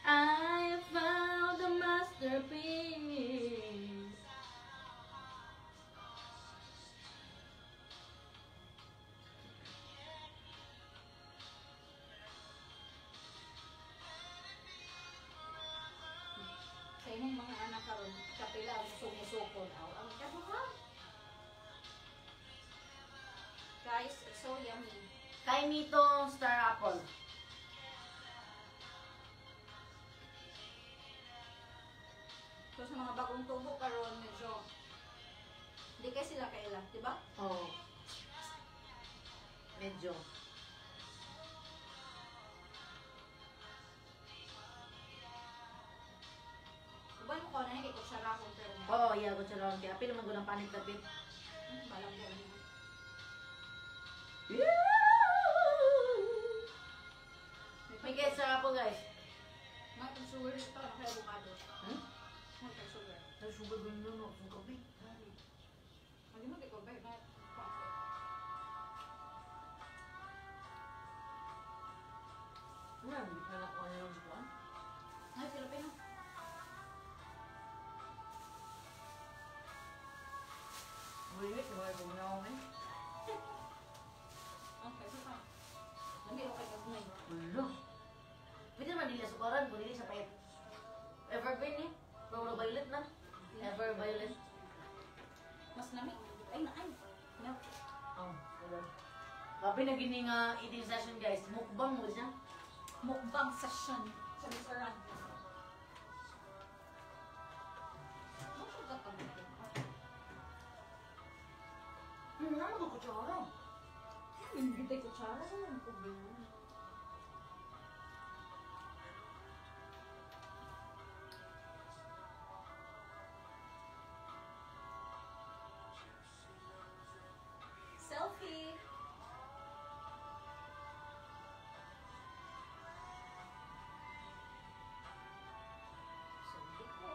I found a masterpiece. Sa inyong mga anak karon, kapila ang sumusukod aw. Ang kabuhan. Guys, it's so yummy. Kay Mito Star Apple. So sa mga bagong tubo karon medyo hindi kay sila kaila, di ba? Oo. Medyo. Uban mo ko na kay kutsara ko pero Oo, yeah, go charon. Kaya apil naman ko ng panik tapit. balang galing. May kaya Star Apple, guys. Mga sugar ito na kay avocado. Hmm? Mga sugar. Ay, sugar ba yun, no? Ang kape. Hindi mo kay kumbay ba? Wala, hindi ka na kuha nila sa Ay, Filipino. Wait, wala ko na ako eh. Okay, so pa. Hindi ko kay kagmay. Wala. Pwede naman nila sukaran, kung nila sa payat. Evergreen eh. Pro violet na. Ever violet. Mas nami. Ay, na ay. No. Oh, wala. Kapi na gini nga eating session, guys. Mukbang mo siya. Mukbang session sa restaurant. Ano siya kapag Naman ko kutsara. Hindi tayo kutsara sa mga problema. Selfie! Selfie ko!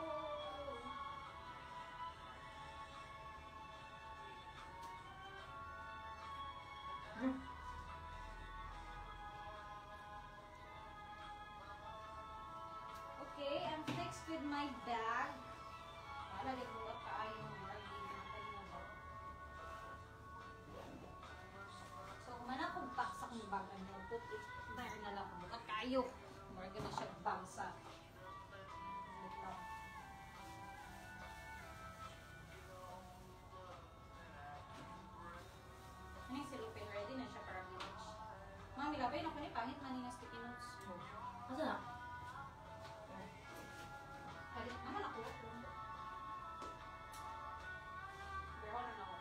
Okay, I'm fixed with my bag. Para libulat kaayo ng lagi natin na ba? So, kung man akong pack sa kong bag, ano, put it, dahil na lang kung bukat kayo. Marga na siya bag sa litaw. Ay, si Lupin, ready na siya para village. Mami, labay na ko ni pangit man yung sticky notes. Asa na? Halit naman ako. Meron na ako.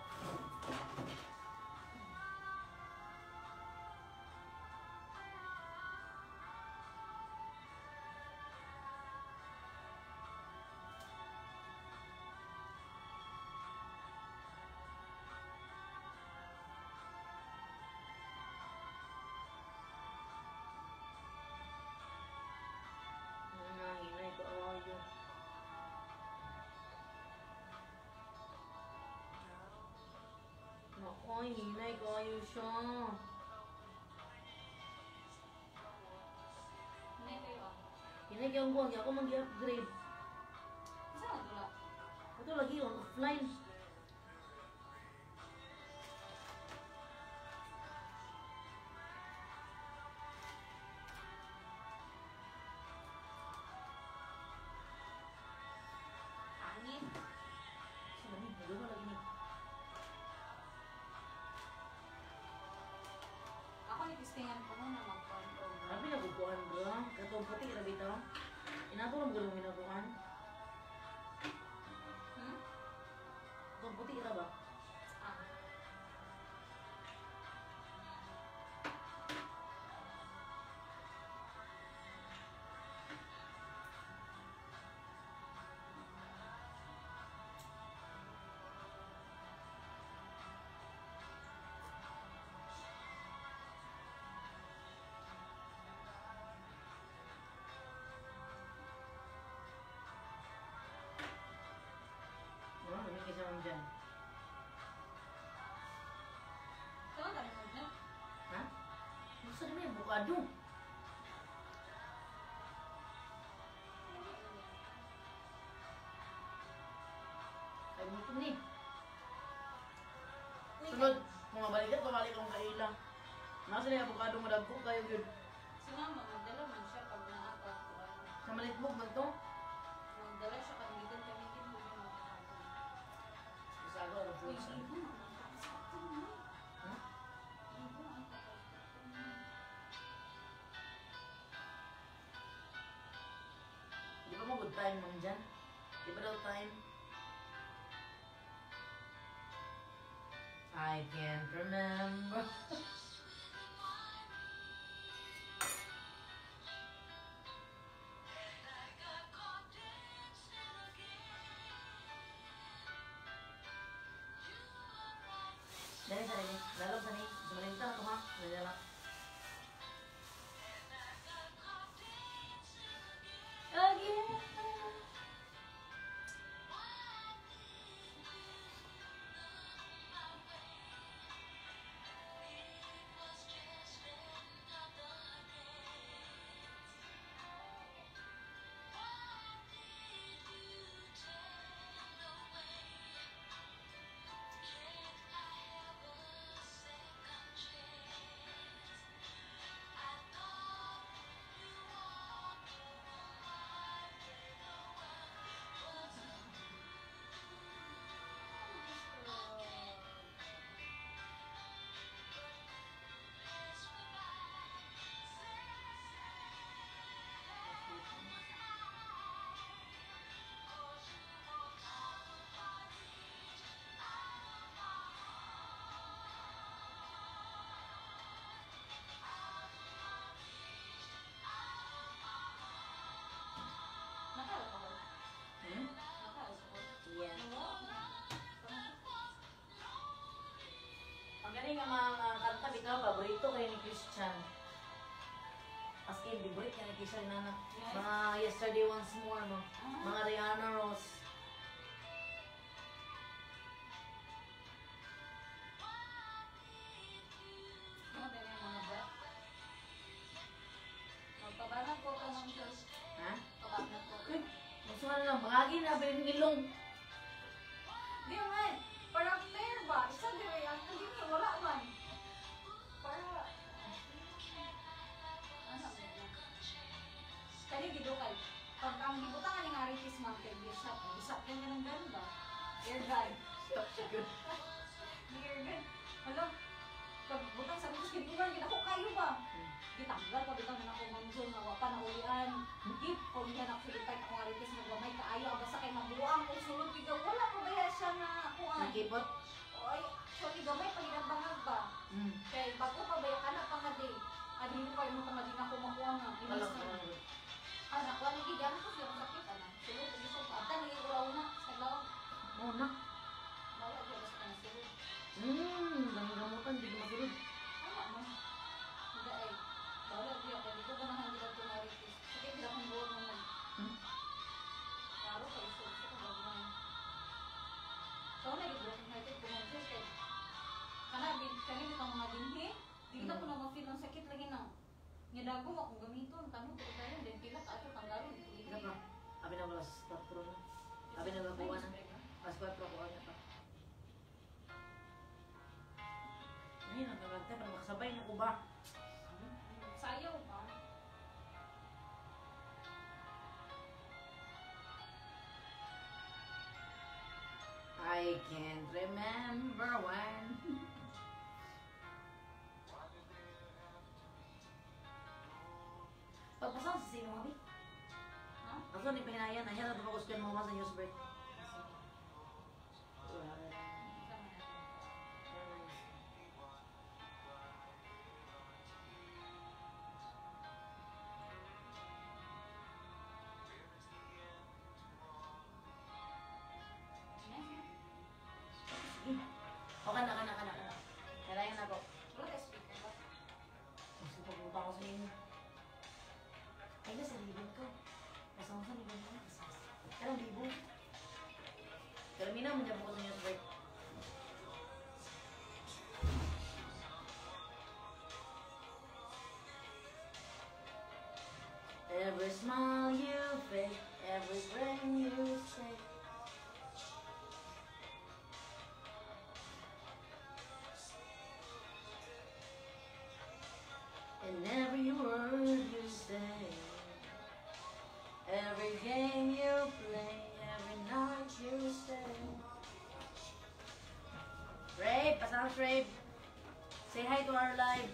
Hinay ko ayo. Naku, hinay ko ayo siya. Hindi kayo ah. Hinay kayong buwan, ako mag-upgrade. Isa na dula. Ito lagi on offline. Angin. Sino ni? Dito lagi ni. Ako nipistingan ko muna mag-control. Tapi naguguan bro. Katong puti ra bitaw. Inato lang gulong minabuan. Hmm? Katong puti ra ba? Ah. Ano, may kisa mo dyan. Ito ang dami mo na. Ha? Gusto na may bukado. Ay, muto ni. Sunod, mga balikat, pabalik akong kaila. Nasa na yung abukado madagko kayo yun. Si mama, magdala man siya pag naakot ko. Sa malitbog man to. Magdala siya pag mitin kami din mo yung mga Isago ako Uy, fruits. ibo na. Sakto na. Ha? Ibo ang kakasakto na. Di ba mo good time mong dyan? Di ba daw time? I can't remember. Dali, dali. Lalong sa ni. Sumalinta na ito ha. Dali lang. Again. Christian. As in, libre ka na kisa na mga Yesterday Once More, no? Mga Rihanna Ross. Ano ba yung mga ba? Magpabanat ko ka ng church. Ha? Pabanat ko. Uy, gusto nga lang, bagagi na, bilhin ng ilong. Di man. Parang fair ba? Isa di ba yan? Hindi nga, wala man. Para... Ano ba yan? Kali gidukay. Pag ang gibutangan ng Aritis Mountain, bisap ka nga ng ganda. Dear God. Dear God. Hala, pag butang sa Aritis, gibutan, ginako kayo ba? Gitanggal pa bitang na ako manjol nga wapa na ulian. Gip, kung yan ako silipay na kung Aritis, nagwamay kaayo, basta kay mabuang kung sulod kiga, wala pa ba yan siya na kuan? Nakipot? Oy, sorry gamay paginabangag ba? Kay bago pa ba yung anak pa nga di? Adi mo pa yung mga di na kumakuha nga. Wala Inis ka na. lang. Anak, wala gigyan ko siya sakit anak. Sulod ko gusto ko. Ata nang ulaw na sa law. Oo na. Wala ko basta na sulod. Gamutan, di ko masulod. Ano mo? Hindi ay. Wala di ako dito ba nang hindi ko maritis. Sakit lang ang buwan mo man. Klaro kay sulod ko bagay. So na gid broken hearted ko mo kay. Kana bin kani bitang mga dinhi. Di kita ko na ma-feel ang sakit lagi na. Nga dago akong gamiton, tanong ko tayo, din pila ka ato tanggalon. Isa pa. Abi na wala sa 4 na. Abi na gakuha na. Mas 4 kuha na pa. Ay, nagkagante pa makasabay na ko ba? Sayaw ba? I can't remember when. Pagpasang sa sino kami? Ha? Ako ni pinayan, nahiya na tapos ko mo sa news break. Okay na, kana. Kailangan na ako. Wala ka speaker ba? Gusto ko pumunta ako sa inyo. Ay, nasa libon ko. Kasama sa libon ko. Anong libon? Pero mina mo niya po ko sa news break. Every smile you fake, every breath you take. And every word you say, every game you play, every night you stay. Rabe, pasang Rabe. Say hi to our live.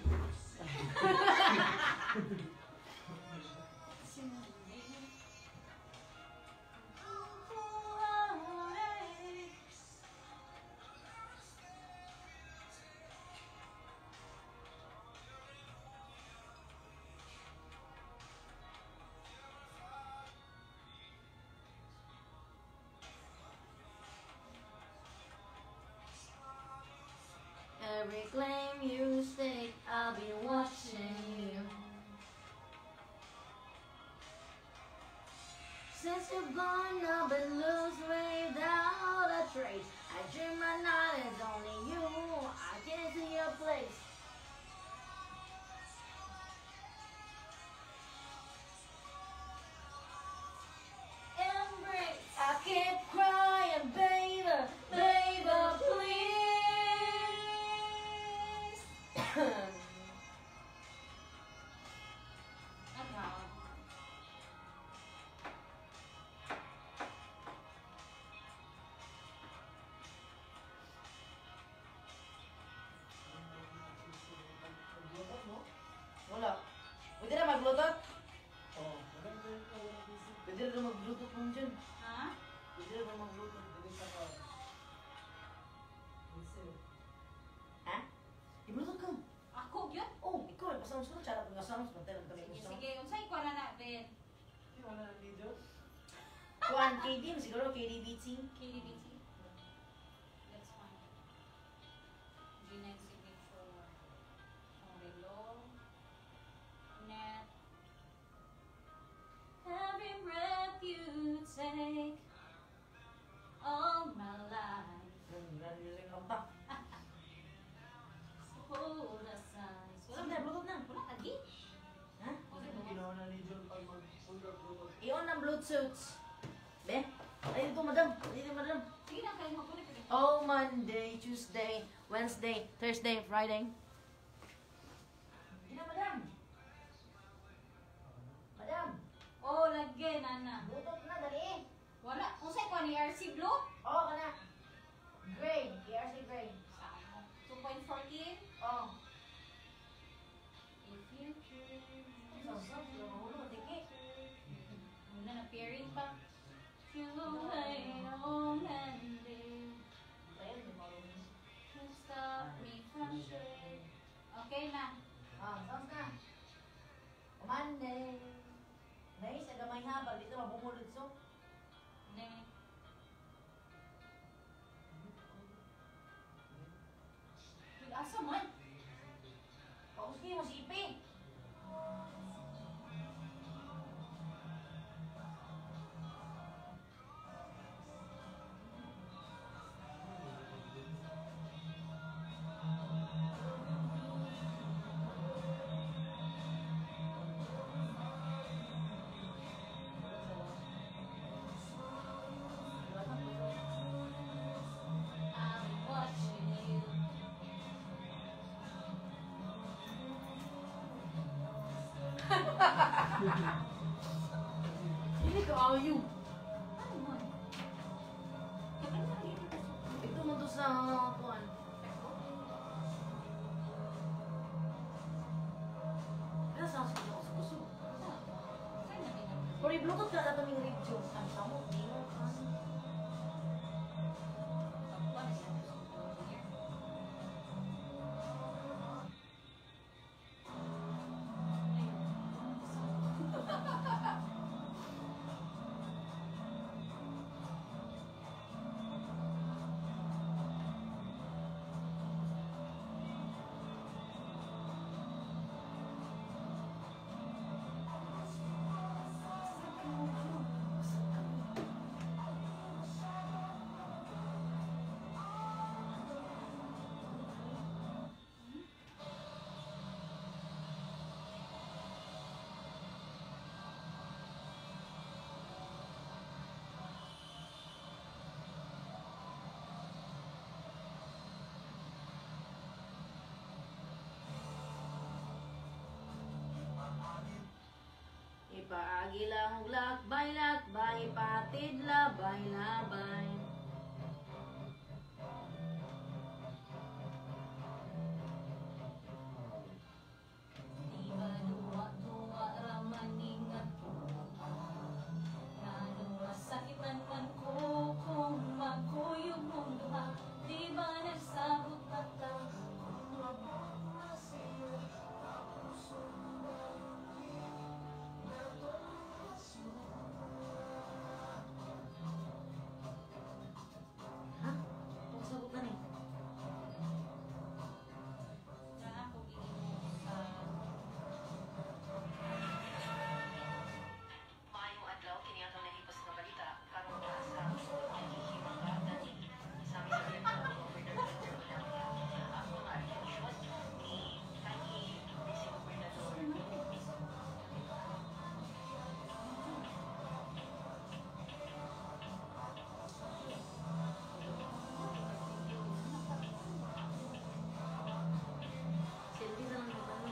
Every claim you stake, I'll be watching you. Since you're gone, I've been loose without a trace. I dream my night is only you. I can't see your place. Embrace. I keep crying, baby, baby, please. Ano? Wala. Pwede na mag-bluetooth? Pwede na mag-bluetooth mo dyan. Ha? Pwede na mag-bluetooth. Ha? I-bluetooth ka. Ako gyud? Oh, ikaw ay pasang sunod. Tsara kung nasang sunod. Pantay lang kami Sige, gusto. sige. Unsay ko na natin? Kuan, KD. Siguro KD Beatsing. KDBT. That's fine. G9 signature. Ang relo. photo shoots. Be? Ay, dito, madam. Dito, madam. Sige na, kayo makulit. Oh, Monday, Tuesday, Wednesday, Thursday, Friday. Hindi na, madam. Madam. Oh, lagyan, Nana. Butot na, dali. Wala. Kung sa'yo ko ni RC Blue? Oo, kana. Gray. ERC Gray. 2.14. Oo. If you choose. Sasang, sila mahulog, tiki. Muna na pairing pa. July on Monday. Ayun, di marunong. You stop me from sharing. Okay na. Sounds na. Monday. Nay, sa gamay habal, dito mabumulod so. Then, asa man? Pauski mo, sipi. I'm watching you. Hindi ka ayu. Ano man? Ano man dito? Ito mo to sa kuan. Ano sa akin ako sa puso? Saan na din ako? Pero i-bluetooth ka na kaming radio. Ang tamo, di mo. Kapwa na siya. Ipaagi lang og lakbay, ipatid labay. Di ba duwa-duwa ramaning at Nano masakitan man ko kung magkuyog mong duha. Di ba nagsabot mata? Ha? Pasabot na ni. Na ako ginimo sa Maayong adlaw kini atong nahipos nga balita karon pa sa nahihimang dani sa Missouri Governor ang mga relasyon ni kanhi si Gobernador Silbi na lang naman.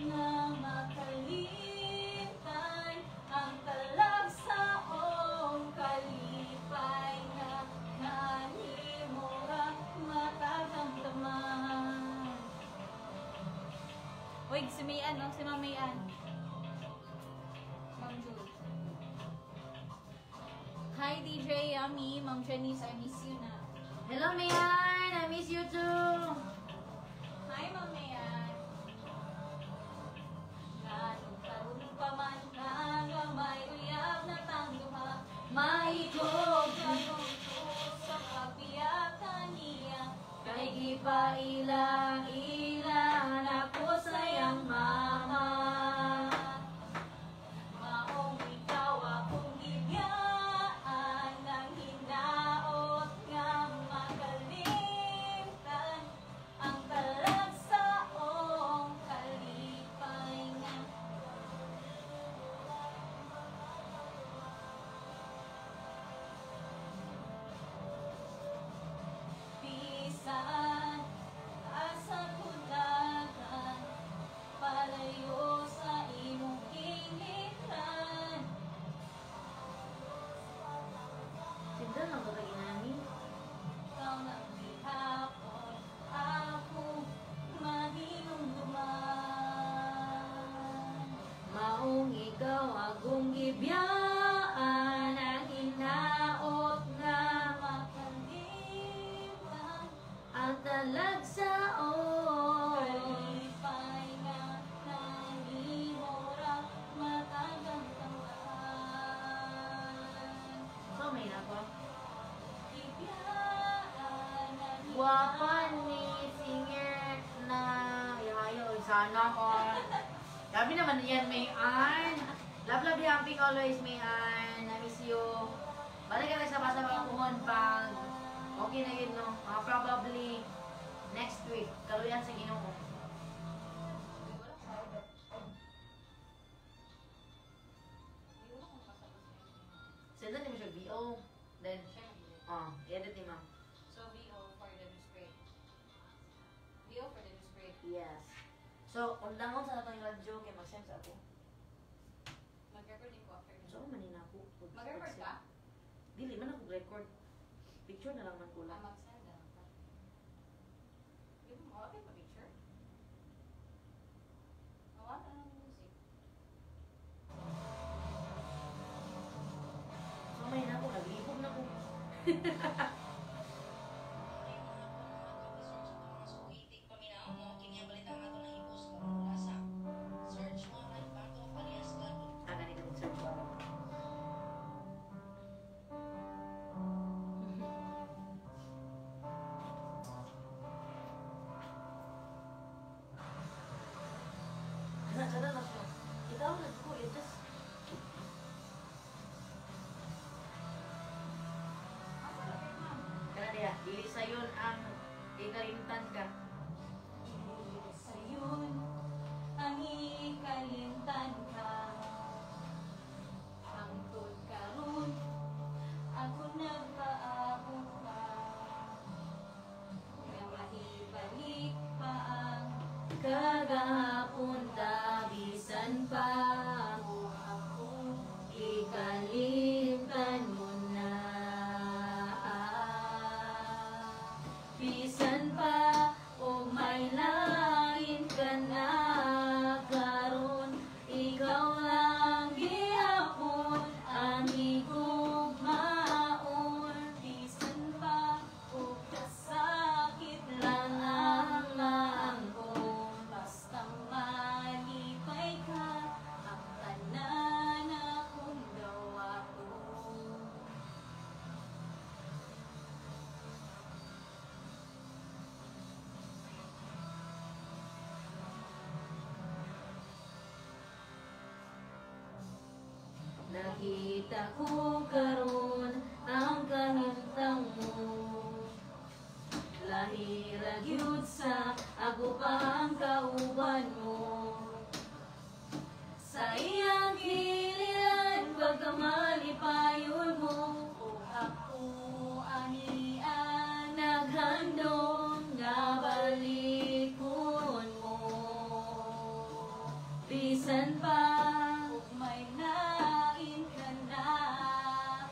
na makalitan ang talagsaong kalipay na nanimura matagamdaman. Uy, si Mayan, no? Si Ma'am Mayan. Ma'am Jules. Hi, DJ Yummy. Ma'am Janice, I miss you na. Hello, Mayan! I miss you too! Hi, Ma'am Mayan. Ganong karunong pa man nga may uyab na tangduha. Maikog ganong sa kapiyakan niya. Kay gipailang-ilang ako sayang mama. Maong ikaw akong gibiyaan ng hinaot nga magalimtan ang talagsaong kalipay nga. ikaw akong gibiyaan, ang hinaot nga Makalimutan ang talagsaon. kalipay nga nangihora matagang tanggaan. So, may nako. Ibiyaan ang Guwapan ni singer na yayo, sana all. Sabi naman yan, May Ann. Love, love, happy always, May Ann. I miss you. Balik ka sa basa mga puhon pag okay na yun, no? Probably next week. Kaluyan sa Ginoo. Send na mo siya VO. Then, edit ni ma'am. So, VO for the news break. VO for the news break. Yes. So, undangon sa atong radyo kay mag-send sa ako. Mag-record din ko after the So, manina ako. Mag-record ka? Dili man ako record. Picture na lang man ko lang. Mag-send na. Di mo okay pa picture? Wala na ng music. Mamay na ako, naglibog na ko. Ah, ganito mo sa Sada na siya. Ikaw na ko, it just... Kana diya, dili sa yun ang ikalimtan ka. Sa'yon ang ikalintan ka. Hangtod karon ako nagpaabot pa. Nga mahibalik pa ang Kagahapon tabisan pa ako. ikalimtan mo na. Bisan pa o may lain ka na karon, ikaw lang gihapon ang higugmaon. Bisan pa o kasakit Lang ang maangkon. basta malipay ka, ang tanan akong gawa ko. Nakita ko karon ang kahimtang mo. Lahi ra gyud sa ako pa ang kauban mo. Sa iyang giliran pagkamalipayon mo, O ako ani ang naghandong nga balikon mo. Bisan pa ug may lain ka na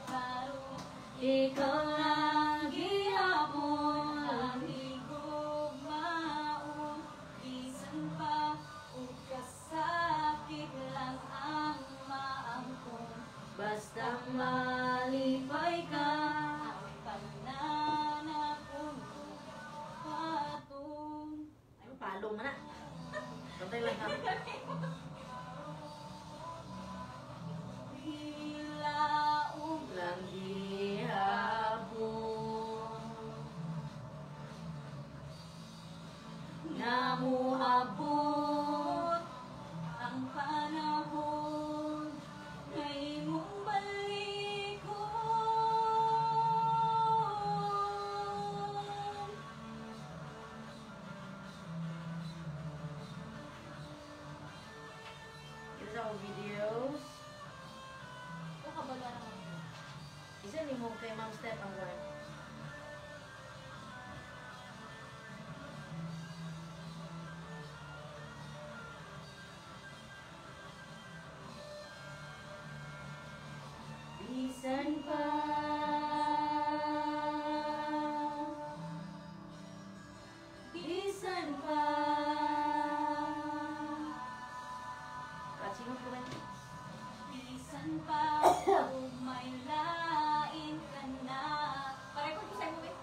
karon, ikaw lang gihapon ang higugmaon. Bisan pa ug kasakit lang ang maangkon. basta malipay ka. Ang tanan akong patong. Ay, palo man na. Pantay lang ka. Hilaog Lang gihapon. Namuhabot ang panahon na imong balikon. ito sa akong videos. O kabaga naman yun. Isa ni mo kay Ma'am Steph ang one. Bisan pa bisan pa. Sino po ba? Bisan pa kung may lain ka na. Parecord ko sa'yo, wait.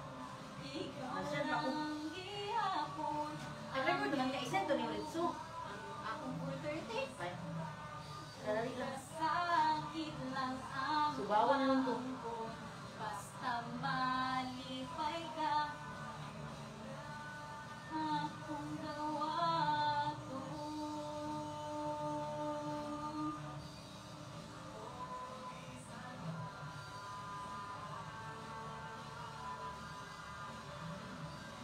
Ikaw Nasaan ba ako? lang gihapon. Nag-record naman ka, isend to ni Uritsu. Akong 4:30. Ay, kadali lang. Sakit lang ang Subawan lang to. pangkon. Basta malipay ka. Akong gawa to.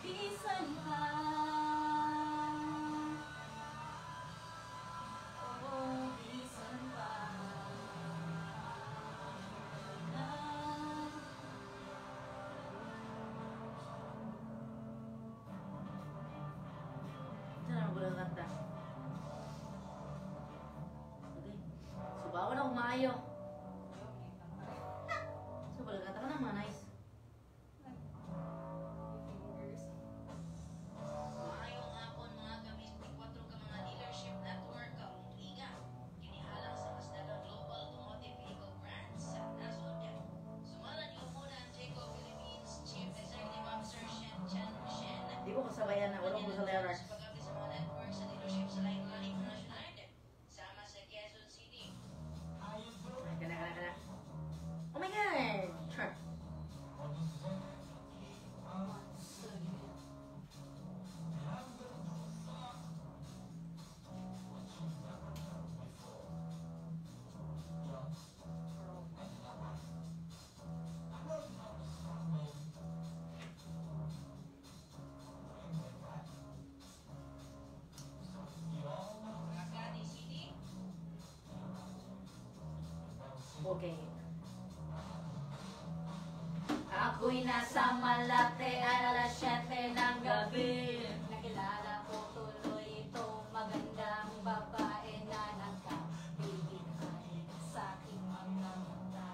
Bisan pa. Oh, bisan pa. Saan ang bulang kanta? Okay. Subawan ako maayo. So, bulang kanta ka naman, nice. Maayong hapon mga ka-24 ka mga dealership network kaong tuiga. Kinihalang sa mas daghang global automotive vehicle brands sa nasod. Sumala niyo muna ang Jayco Philippines Chief Executive Officer Shen Chen Shen. Di ko kasabayan na walang ko sa leras. Pagkakit sa mga network sa dealership sa lain-lain international. Sama sa Quezon City. Ay, kana. Oh my God! Sure. Makati City. Okay. Ako'y nasa Malate alas 7 ng gabi. Nakilala ko tuloy itong magandang babae na nagkabibigay sa aking mga mata.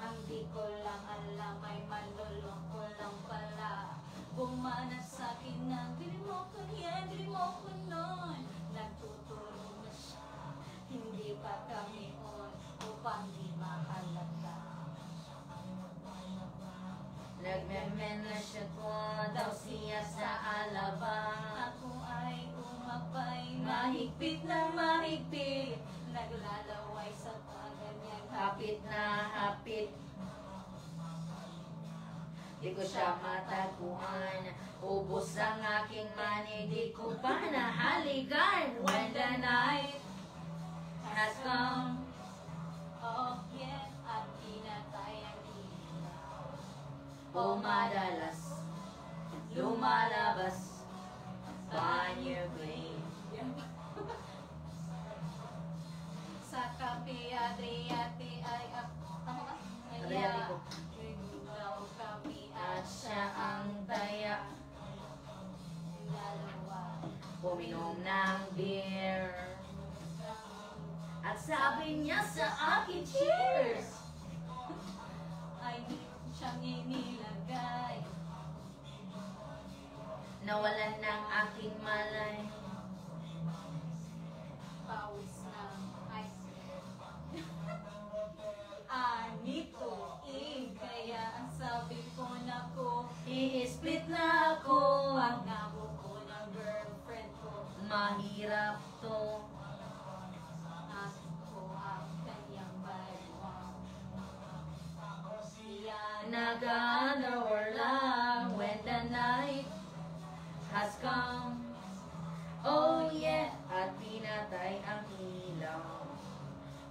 Ang di ko lang alam ay manloloko lang pala. Bumanat sa akin na bili mo ko yan, bili mo ko nun. Nagtutulong na siya, hindi pa kami on upang di mahalata. Nagmemenasya ko daw siya sa alabang. Ako ay umapay, mahigpit na mahigpit. Naglalaway sa kaganyang Hapit na hapit. Di ko siya matagpuan. Ubos ang aking money, di ko pa nahalikan. When the night has come, Oh yeah, at pinatay ang ilaw. o madalas lumalabas banyo green. Sa kape, Adriate ay tama ba? Adriatico. Daw kami At siya ang taya, dalawa. uminom ng beer. At sabi niya sa akin, cheers! Ay di siyang inilagay. Nawalan ng aking malay. Pawis ng ice cream. Anito, kaya ang sabi ko na ko, I-split na ako. ang nabo ko ng girlfriend ko. Mahirap to. Ako ang kanyang baywang. Siya Nag-underwear lang when the night has come. Oh yeah, at pinatay ang ilaw.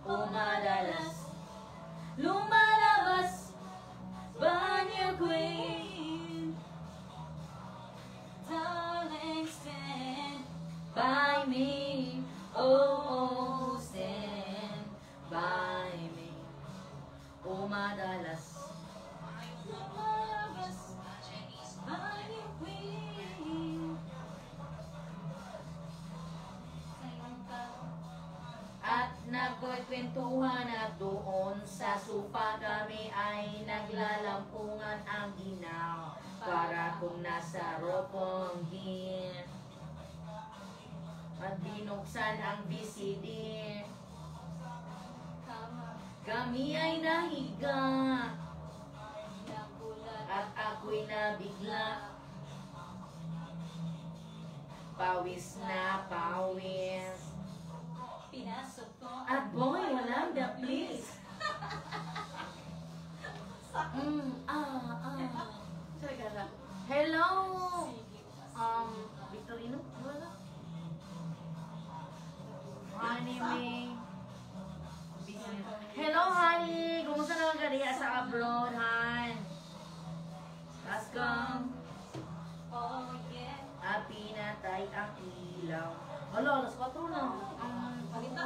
Umadalas, lumalabas, banyo queen. darling stand By me, oh, stand by me. Umadalas, lumalabas Chinese ang iyong queen. Sayang ka. at nagkwentuhan at doon sa sofa kami ay naglalampungan ang ginaw. Para kung nasa Roppongi. At binuksan ang VCD. Tama. Kami ay nahiga Nagulat at ako'y nabigla. Pawis na pawis. Pinasok ko At boy, walang the please. Talaga. Hello! Victorino? Wala? Honey, May. Hello, honey! Kumusta naman ka diya sa abroad, Han? Ascom. Oh yeah. Pinatay ang ilaw. Hala, alas 4 na. Bakit na?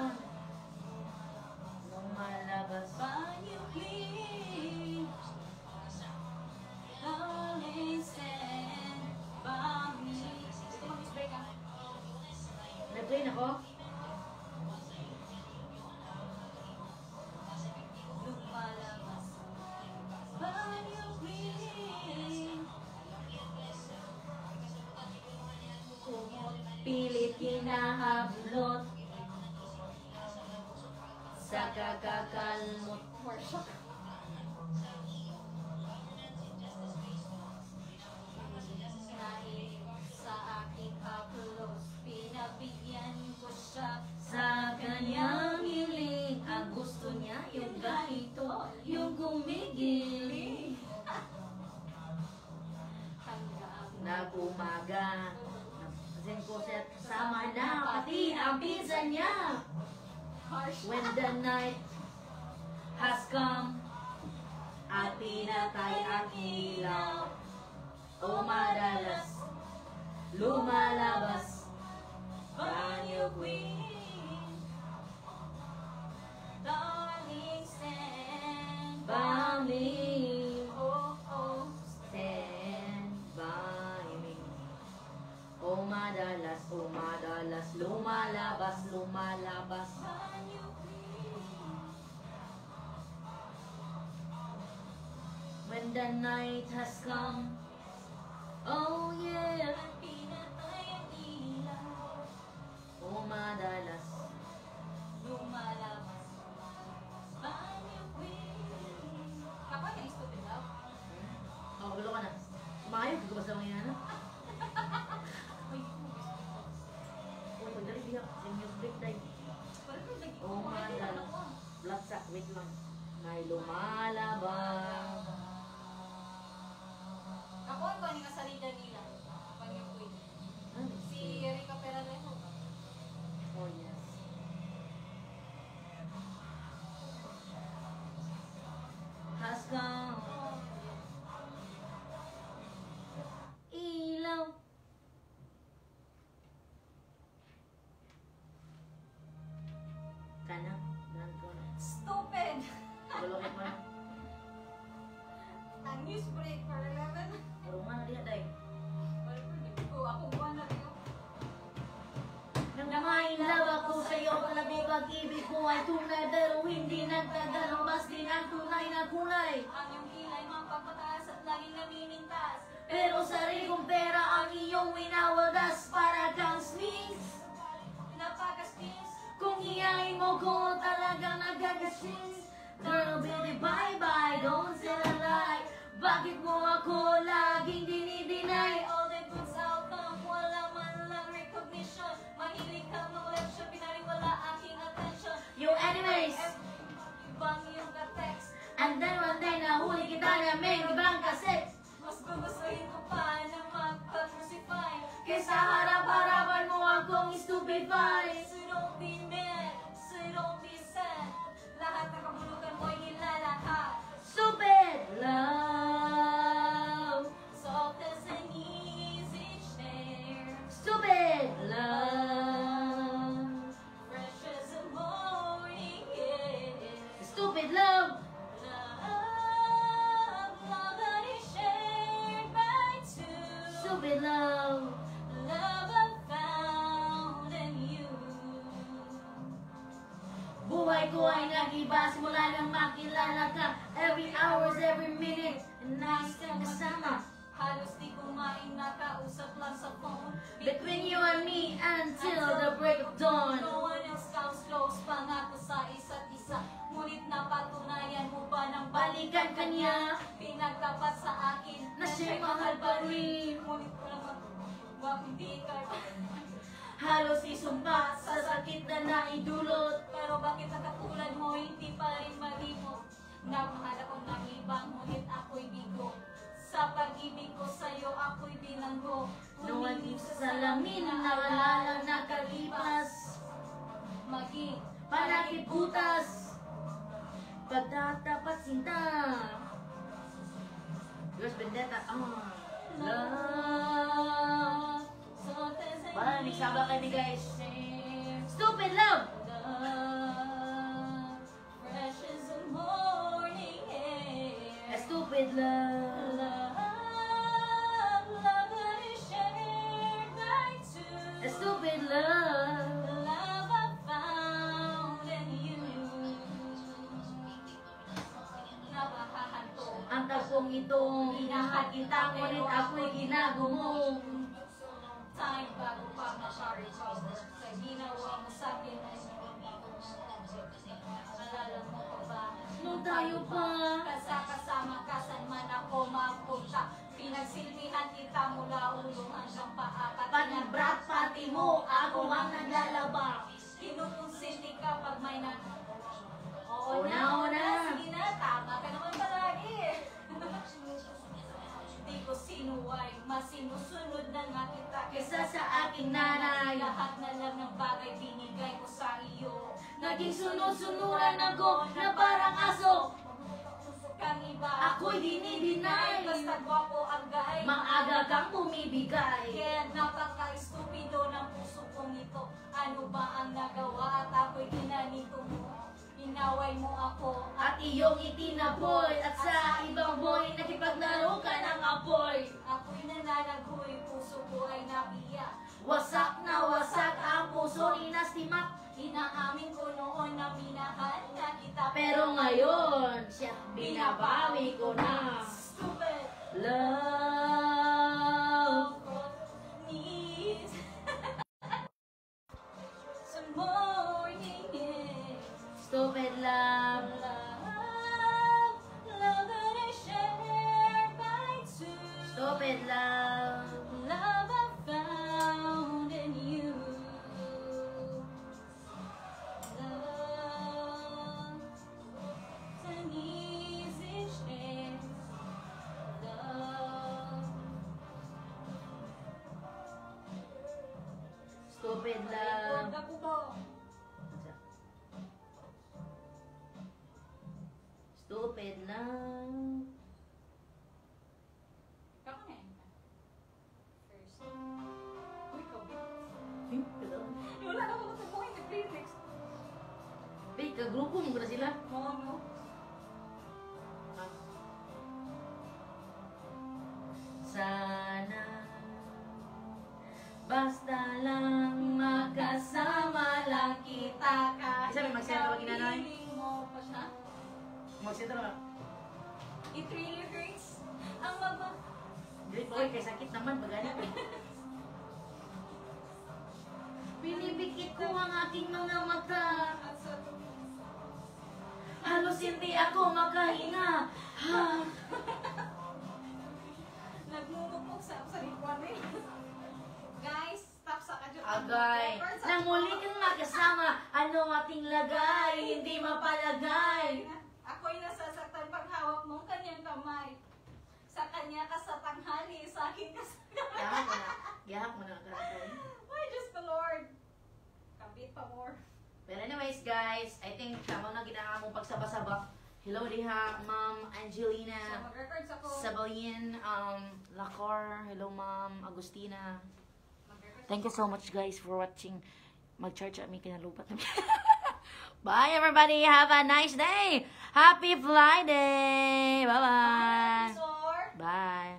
Lumalabas. Banyo clean. Lonely stand by me. Gusto mo mag-break ah? Nag-play na ko? Lumalabas. Banyo clean. Kumot. Pilit kinahablot sa kakakalmot. Worship. Nahilig sa aking uploads. Pinabigyan ko siya Sa kanyang hiling, ang gusto niya yung ganito, yung gumigiling. hanggang Nag-umaga, napansin ko siya sama na, pati ang pinsan niya. harsh. When the night has come, at pinatay ang ilaw, o madalas, lumalabas, banyo queen. Darling, stand By me, Oh, oh, stand by me. O madalas, lumalabas, lumalabas. banyo queen. When the night has come, oh yeah. At pinatay ang ilaw. O madalas, Lumalabas. Banyo queen. Kapag yung stupid love? oh, gulo ka na. Sumayog, di ko basta mga yan. Uy, Oh, pagdali biyak, senior break tayo. parang kung lagi O madalas, blood sack, wait lang. May lumalabas. Ako ang paning kasalida nila. Banyo queen. Si Erika Peralejo. Oh, yes. Has come. Ilaw. Kana, nan ko na. Stupid! Balokit mo na. Ang news break for 11. Puro nga na diya, day. Ako buwan na rin. Nang namainlaw ako sa'yo, palabi pag-ibig ko ay tunay, pero hindi nagtagal, mas din ang tunay na kulay. Ang iyong kilay mapapataas at laging namimintas. Pero sarili kong pera ang iyong winawagas para kang sneeze. Napakastis. Kung iyain mo ko talagang nagagasins. Girl, baby, bye-bye, don't tell a lie. Bakit mo ako laging dinideny? All the goods outcome, wala man lang recognition. Mahilig ka mag-lecture, pinariwala aking attention. Yo, anyways, Ibang iyong ka-text. and then one day nahuli kita na may ibang kaset. Mas gugustuhin ko pa na magpa-crucify. Kesa harap-harapan mo akong stupefy. So don't be mad, so don't be sad. Lahat ng kabulukan mo'y nilalakad. Stupid love, Soft as an easy chair. stupid love, Fresh as a morning air. stupid love. Love that is shared by two. Stupid love. Love I found in you. Buhay ko ay nag-iba simula nang makilala ka. Every hours, every minute, nice kang kasama. Halos di kumain, nakausap lang sa phone. Between you and me until the break of dawn. No one else comes close, pangako sa isa't isa. Ngunit napatuloy kanya pinagtapat sa akin na siya'y mahal pa rin. Ngunit ko naman, bakit hindi ka Halos isumpa sa sakit na naidulot. Pero bakit ang katulad mo hindi pa rin malimot? Nagmahal ako ng ibang, ngunit ako'y bigo. Sa pag-ibig ko sa'yo, ako'y binanggo. Nuwaning sa salamin na wala lang nakalipas. Maging Panakit butas, pagtatapat sinta. Dios Vendetta, love. Parang nagsaba kami guys. Stupid love! Love, fresh as the morning air. Stupid love. Love, love that is shared by two. Stupid love. The love I found in you. Napahahanto. Ang tagpong itong hinahakita, ngunit ako'y ginagumong. Time bago pa makarecover sa ginawa mo sa'kin ay hindi ko naalala mo pa ba? Nung tayo pa, Kasama ka saan man ako mapunta. Pinagsilbihan kita mula ulo hanggang paa. pati brat, pati mo, ako ang naglalaba. Kinukonsinti ka pag may na... Oo na. Sige na, tama ka naman palagi. Di ko sinuway, masinusunod na nga kita. Kesa sa aking nanay, Lahat na lang ng bagay binigay ko sa iyo. naging sunod-sunuran ako na parang aso. Kang iba, Ako'y dinidinay, basta gwapo ang gay. maaga kang bumibigay. Kaya napaka-estupido ng puso kong ito. Ano ba ang nagawa at ako'y ginanito mo? Inaway mo ako At iyong itinaboy, at sa ibang boy, nakipaglaro ka ng apoy. ako'y nananagoy, puso ko ay nabiyak. Wasak na wasak ang puso, inastimak. Inaamin ko noon na minahal na kita. Pero ngayon, siya binabawi ko na. Stupid Love. needs some morning air. Stupid love. Love, love that I shared by two. Stupid love. Love I found in you. Love, it's an easy share. Love, Stupid love. ako ba? Stupid love. Kako na yun. First. Uy, kabi. Wala na ako natubuhin sa lyrics. Babe, kagrupo mo na sila. Oo, no? Sana basta lang magkasama lang kita ka. Isa may magsentro ba ginanay? Feeling mo pa siya. Magsentro ba? It really hurts. Ang mama. Dili ko kay sakit naman bagani. Pinipikit ko ang aking mga mata. At sa Halos hindi ako makahinga. Ha? nagmumukmuk sa likuan eh. Guys, stop sa kadyo. Agay, nang muli kang magkasama, ano ating lagay, hindi mapalagay. Ako'y nasasaktan pag hawak mong kanyang kamay. Sa kanya ka sa tanghali, sa akin ka sa Gihap mo na karatay. Ay, Diyos ko Lord. Kabit pa more. Pero anyways guys, I think tama na ginawa mong pagsaba-saba. Hello diha, Ma'am So, Angelina mag-records ako. Sabalin, Lacor, hello Ma'am Agustina. Mag-records Thank you so much guys for watching. Mag-charge at me kinalubat na. Bye everybody, have a nice day. Happy Friday. Bye-bye. ako. Bye.